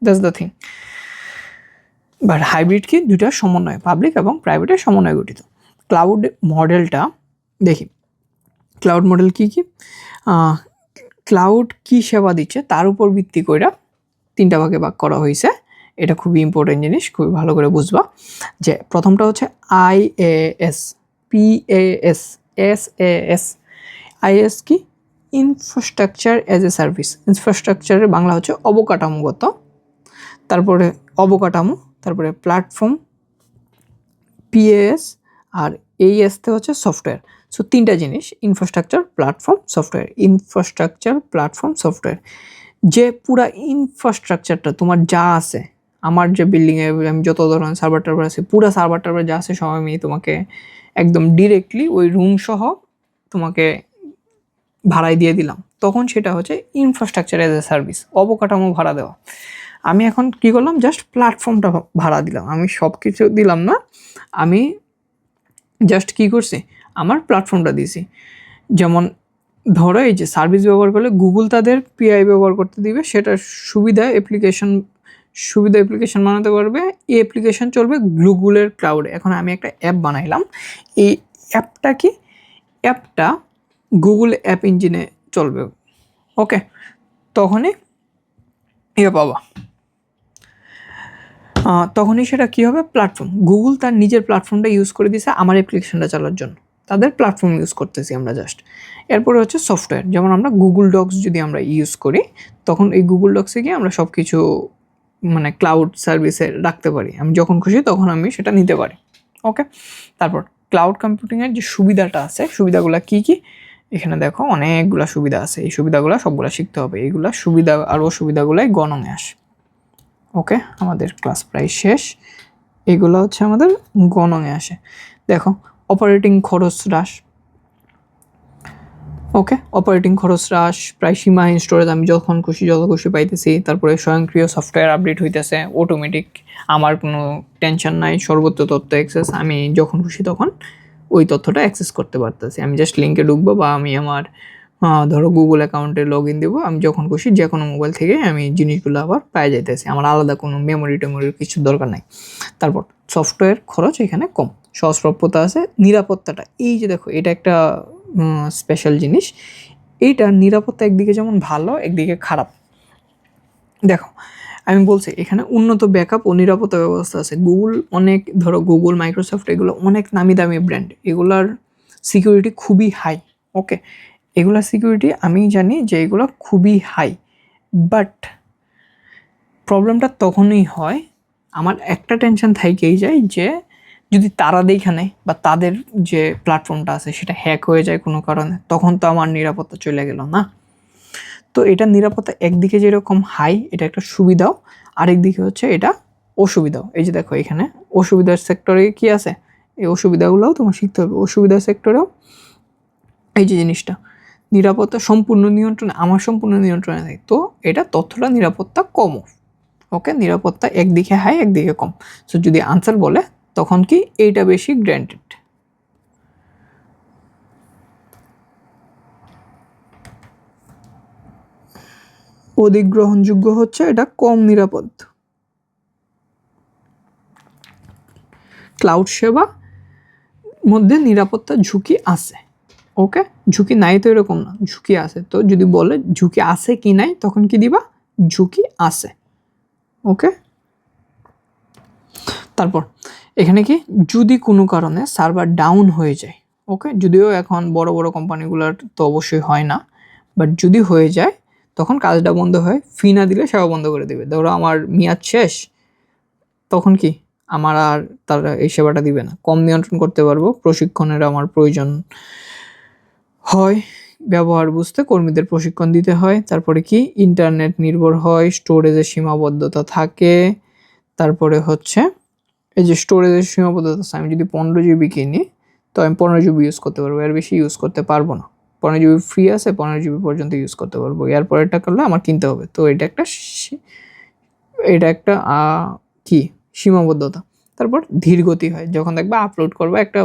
That's the thing. But hybrid কি, দুইটার সমন্বয়, পাবলিক এবং প্রাইভেটের সমন্বয় গঠিত। ক্লাউড মডেলটা দেখি, ক্লাউড মডেল কি ক্লাউড কি সেবা দিচ্ছে তার উপর ভিত্তি করে 3টা ভাগে ভাগ করা হয়েছে। এটা খুবই ইম্পর্টেন্ট জিনিস, খুবই ভালো করে বুঝবা। যে প্রথমটা হচ্ছে IaaS, PaaS, SaaS। IaaS কি, ইনফ্রাস্ট্রাকচার অ্যাজ এ সার্ভিস। ইনফ্রাস্ট্রাকচারের বাংলা হচ্ছে অবকাঠামোগত, তারপরে অবকাঠামো, তারপরে প্ল্যাটফর্ম PaaS, আর AASতে হচ্ছে সফটওয়্যার। সো 3টা জিনিস, infrastructure, platform, software. Infrastructure, platform, software. যে পুরা ইনফ্রাস্ট্রাকচারটা তোমার যা আছে, আমার যে বিল্ডিংয়ে আমি যত ধরনের সার্ভার টার্ভার আছে, পুরো সার্ভার টার্ভার যা আছে সব আমি তোমাকে একদম ডিরেক্টলি ওই রুম সহ তোমাকে ভাড়ায় দিয়ে দিলাম, তখন সেটা হচ্ছে ইনফ্রাস্ট্রাকচার অ্যাজ এ সার্ভিস, অবকাঠামো ভাড়া দেওয়া। আমি এখন কি করলাম, জাস্ট প্ল্যাটফর্মটা ভাড়া দিলাম, আমি সব কিছু দিলাম না, আমি জাস্ট কি করছি, আমার প্ল্যাটফর্মটা দিয়েছি। যেমন ধরো এই যে সার্ভিস ব্যবহার করলে গুগল তাদের পিআই ব্যবহার করতে দিবে, সেটার সুবিধা অ্যাপ্লিকেশন বানাতে পারবে। এই অ্যাপ্লিকেশন চলবে গুগলের ক্লাউডে। এখন আমি একটা অ্যাপ বানাইলাম, এই অ্যাপটা গুগল অ্যাপ ইঞ্জিনে চলবে। ওকে, তখনই পাবা, তখনই সেটা কী হবে, প্ল্যাটফর্ম। গুগল তার নিজের প্ল্যাটফর্মটা ইউজ করে দিয়েছে আমার অ্যাপ্লিকেশনটা চালার জন্য। তাদের প্ল্যাটফর্ম ইউজ করতেছি আমরা জাস্ট। এরপরে হচ্ছে সফটওয়্যার, যেমন আমরা গুগল ডক্স যদি আমরা ইউজ করি তখন এই গুগল ডক্সে গিয়ে আমরা সব কিছু মানে ক্লাউড সার্ভিসে রাখতে পারি, আমি যখন খুশি তখন আমি সেটা নিতে পারি। ওকে, তারপর ক্লাউড কম্পিউটিংয়ের যে সুবিধাটা আছে, সুবিধাগুলো কি কি এখানে দেখো অনেকগুলো সুবিধা আছে, এই সুবিধাগুলো সবগুলো শিখতে হবে, এইগুলা সুবিধা আর অসুবিধাগুলাই গণনে আসে। ওকে, আমাদের ক্লাস প্রায় শেষ, এগুলো হচ্ছে আমাদের গণনে আসে। দেখো অপারেটিং খরচ হ্রাস, ওকে, অপারেটিং খরচ হ্রাস, প্রায় সীমাহীন স্টোরেজ, আমি যখন খুশি যত খুশি পাইতেছি, তারপরে স্বয়ংক্রিয় সফটওয়্যার আপডেট হইতেছে অটোমেটিক, আমার কোনো টেনশন নাই, সর্বত্র তথ্য অ্যাক্সেস, আমি যখন খুশি তখন ওই তথ্যটা অ্যাক্সেস করতে পারতেছি, আমি জাস্ট লিঙ্কে ঢুকবো বা আমি আমার ধরো গুগল অ্যাকাউন্টে লগ ইন দেবো, আমি যখন খুশি যে কোনো মোবাইল থেকে আমি জিনিসগুলো আবার পাই যাইতেছি, আমার আলাদা কোনো মেমোরি টেমোরির কিছু দরকার নাই। তারপর সফটওয়্যার খরচ এখানে কম, সহজপ্রাপ্যতা আছে, নিরাপত্তাটা এই যে দেখো এটা একটা স্পেশাল জিনিস, এইটার নিরাপত্তা একদিকে যেমন ভালো একদিকে খারাপ। দেখো আমি বলছি এখানে উন্নত ব্যাকআপ ও নিরাপত্তা ব্যবস্থা আছে, গুগল অনেক, ধরো গুগল, মাইক্রোসফট, এগুলো অনেক নামি দামি ব্র্যান্ড, এগুলার সিকিউরিটি খুবই হাই। ওকে, এগুলার সিকিউরিটি আমি জানি যে এগুলো খুবই হাই, বাট প্রবলেমটা তখনই হয়, আমার একটা টেনশন থাকেই যায় যে যদি তারা দেখে নেয় বা তাদের যে প্ল্যাটফর্মটা আছে সেটা হ্যাক হয়ে যায় কোনো কারণে, তখন তো আমার নিরাপত্তা চলে গেল না। তো এটা নিরাপত্তা একদিকে যেরকম হাই, এটা একটা সুবিধাও, আরেকদিকে হচ্ছে এটা অসুবিধাও। এই যে দেখো এখানে অসুবিধার সেক্টরে কি আছে, এই অসুবিধাগুলোও তোমার শিখতে হবে। অসুবিধার সেক্টরেও এই যে জিনিসটা, নিরাপত্তা সম্পূর্ণ নিয়ন্ত্রণে, আমার সম্পূর্ণ নিয়ন্ত্রণে থাকে, তো এটা তথ্যটা নিরাপত্তা কমও। ওকে, নিরাপত্তা একদিকে হাই একদিকে কম, সো যদি আনসার বলে তখন কি এইটা বেশি গ্র্যান্টেড। অধিক গ্রহণযোগ্য হচ্ছে এটা কম নিরাপদ। ক্লাউড সেবা মধ্যে নিরাপত্তা ঝুঁকি আছে। ওকে, ঝুঁকি নাই তো এরকম না, ঝুঁকি আছে, তো যদি বলে ঝুঁকি আছে কি নাই তখন কি দিবা, ঝুঁকি আছে। ওকে, তারপর এখানে কি যদি কোনো কারণে সার্ভার ডাউন হয়ে যায়, ওকে, যদিও এখন বড় বড় কোম্পানিগুলোর তো অবশ্যই হয় না, বাট যদি হয়ে যায় তখন কাজটা বন্ধ হয়, ফি না দিলে সেবা বন্ধ করে দেবে। ধরো আমার মেয়াদ শেষ, তখন কি আমার আর তারা এই সেবাটা দিবে না, কম নিয়ন্ত্রণ করতে পারবো, প্রশিক্ষণের আমার প্রয়োজন হয়, ব্যবহার বুঝতে কর্মীদের প্রশিক্ষণ দিতে হয়, তারপরে কি ইন্টারনেট নির্ভর হয়, স্টোরেজের সীমাবদ্ধতা থাকে, তারপরে হচ্ছে এই যে স্টোরেজের সীমাবদ্ধতা আছে, আমি যদি 15 GB কিনি তো আমি 15 GB ইউজ করতে পারবো, এর বেশি ইউজ করতে পারবো না, 15 GB ফ্রি আছে, 15 GB পর্যন্ত ইউজ করতে পারবো, এরপরেরটা করলে আমার কিনতে হবে, তো এটা একটা কি সীমাবদ্ধতা। তারপর ধীর গতি হয়, যখন দেখবা আপলোড করবো একটা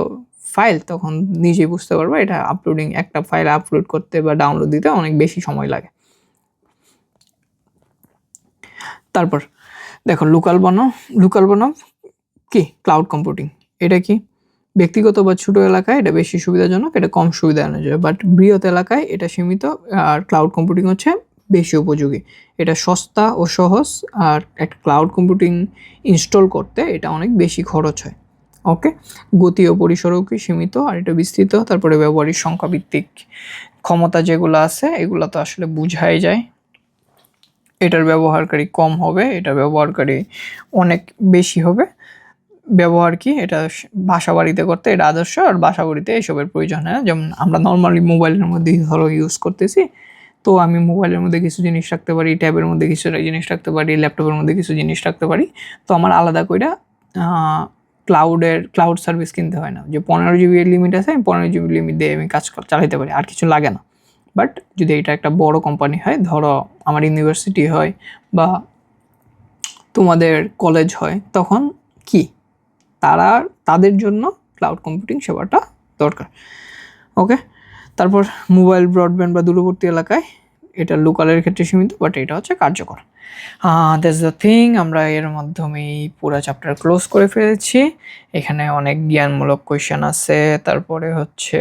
ফাইল তখন নিজেই বুঝতে পারবো এটা আপলোডিং, একটা ফাইল আপলোড করতে বা ডাউনলোড দিতে অনেক বেশি সময় লাগে। তারপর দেখো লোকাল বনাম কি ক্লাউড কম্পিউটিং, এটা কি ব্যক্তিগত বা ছোটো এলাকায় এটা বেশি সুবিধাজনক, এটা কম সুবিধাজনক, বাট বৃহৎ এলাকায় এটা সীমিত, আর ক্লাউড কম্পিউটিং হচ্ছে বেশি উপযোগী, এটা সস্তা ও সহজ, আর একটা ক্লাউড কম্পিউটিং ইনস্টল করতে এটা অনেক বেশি খরচ হয়। ওকে, গতি ও পরিসরও কি সীমিত, আর এটা বিস্তৃত, তারপরে ব্যবহারিক সংখ্যা ভিত্তিক ক্ষমতা যেগুলো আছে এগুলো তো আসলে বুঝাই যায়, এটার ব্যবহারকারী কম হবে, এটার ব্যবহারকারী অনেক বেশি হবে। ব্যবহার কি, এটা বাসা বাড়িতে করতে এটা আদর্শ, আর বাসা বাড়িতে এসবের প্রয়োজন হয়, যেমন আমরা নর্মালি মোবাইলের মধ্যে ধরো ইউজ করতেছি, তো আমি মোবাইলের মধ্যে কিছু জিনিস রাখতে পারি, ট্যাবের মধ্যে কিছু জিনিস রাখতে পারি, ল্যাপটপের মধ্যে কিছু জিনিস রাখতে পারি, তো আমার আলাদা করে ক্লাউড সার্ভিস কিনতে হয় না, যে 15 GB লিমিট আছে, আমি 15 GB লিমিট দিয়ে আমি কাজ চালাতে পারি, আর কিছু লাগে না। বাট যদি এটা একটা বড় কোম্পানি হয়, ধরো আমার ইউনিভার্সিটি হয় বা তোমাদের কলেজ হয়, তখন কি তাদের জন্য ক্লাউড কম্পিউটিং সেবাটা দরকার। ওকে, তারপর মোবাইল ব্রডব্যান্ড বা দূরবর্তী এলাকায় এটা লোকালের ক্ষেত্রে সীমিত, বাট এটা হচ্ছে কার্যকর। দ্যাটস দ্য থিং, আমরা এর মাধ্যমেই পুরো চ্যাপ্টার ক্লোজ করে ফেলেছি। এখানে অনেক জ্ঞানমূলক কোয়েশ্চেন আছে, তারপরে হচ্ছে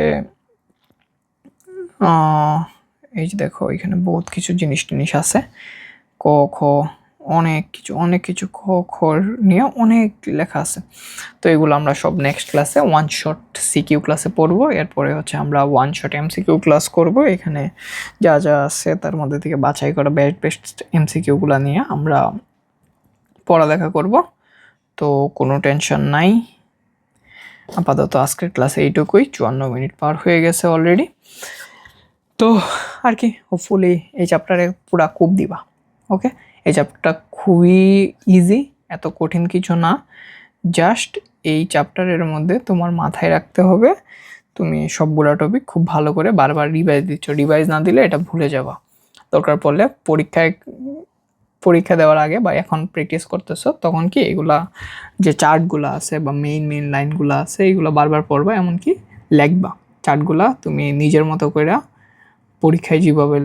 এই যে দেখো এখানে বহুত কিছু জিনিস আছে, ক খ অনেক কিছু খ খ নিয়ে অনেক লেখা আছে। তো এগুলো আমরা সব নেক্সট ক্লাসে ওয়ান শট সিকিউ ক্লাসে পড়বো। এরপরে হচ্ছে আমরা ওয়ান শট এমসিকিউ ক্লাস করব। এখানে যা যা আছে তার মধ্যে থেকে বাছাই করা বেস্ট এমসিকিউগুলো নিয়ে আমরা পড়ালেখা করব। তো কোনো টেনশন নাই। আপাতত আজকের ক্লাসে এইটুকুই, 54 মিনিট পার হয়ে গেছে অলরেডি। তো আর কি, হোপফুলি এই চ্যাপ্টারে পুরা খুব দিবা। ওকে, এই চ্যাপ্টারটা খুবই ইজি, এত কঠিন কিছু না। জাস্ট এই চ্যাপ্টারের মধ্যে তোমার মাথায় রাখতে হবে তুমি সবগুলা টপিক খুব ভালো করে বারবার রিভাইজ দিচ্ছ। রিভাইজ না দিলে এটা ভুলে যাবা। দরকার পড়লে পরীক্ষা দেওয়ার আগে বা এখন প্র্যাকটিস করতেছো তখন কি এগুলা যে চার্টগুলো আছে বা মেইন লাইনগুলো আছে এগুলো বারবার পড়বা, এমনকি লেখবা। চার্টগুলা তুমি নিজের মতো করে পরীক্ষায় যেভাবে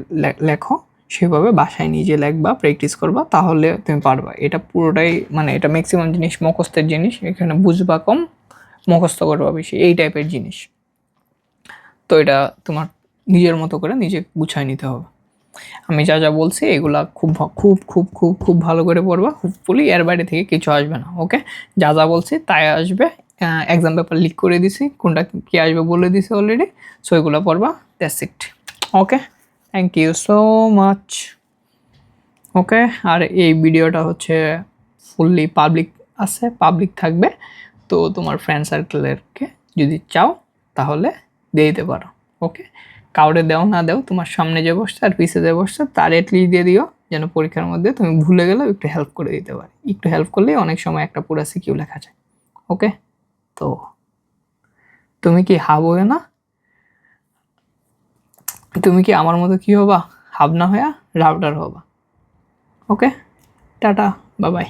লেখো সেভাবে বাসায় নিজে লেখবা, প্র্যাকটিস করবা, তাহলে তুমি পারবা। এটা পুরোটাই মানে এটা ম্যাক্সিমাম জিনিস মুখস্থের জিনিস, এখানে বুঝবা কম, মুখস্থ করবা বেশি, এই টাইপের জিনিস। তো এটা তোমার নিজের মতো করে নিজে গুছায় নিতে হবে। আমি যা যা বলছি এগুলা খুব খুব খুব খুব খুব ভালো করে পড়বা। হোপফুলি এর বাইরে থেকে কিছু আসবে না। ওকে, যা যা বলছি তাই আসবে। এক্সাম পেপার লিক করে দিছি, কোনটা কী আসবে বলে দিছি অলরেডি। সো এগুলো পড়বা, that's it. Okay, thank you so much. Okay, আর এই ভিডিওটা হচ্ছে ফুললি পাবলিক আছে, পাবলিক থাকবে। তো তোমার ফ্রেন্ড সার্কেলেরকে যদি চাও তাহলে দিয়ে দিতে পারো। ওকে, কাউরে দেও না দেও, তোমার সামনে যে বসছে আর পিছিয়ে যে বসছে তার এটলিস্ট দিয়ে দিও, যেন পরীক্ষার মধ্যে তুমি ভুলে গেলেও একটু হেল্প করে দিতে পারে। একটু হেল্প করলেই অনেক সময় একটা পুরো সিকিউ লেখা যায়। ওকে, তো তুমি কি হাব হয়ে না, তুমি কি আমার মতো কি হবা, হাব না হইয়া রাউটার হবা। ওকে, টাটা, বাই বাই।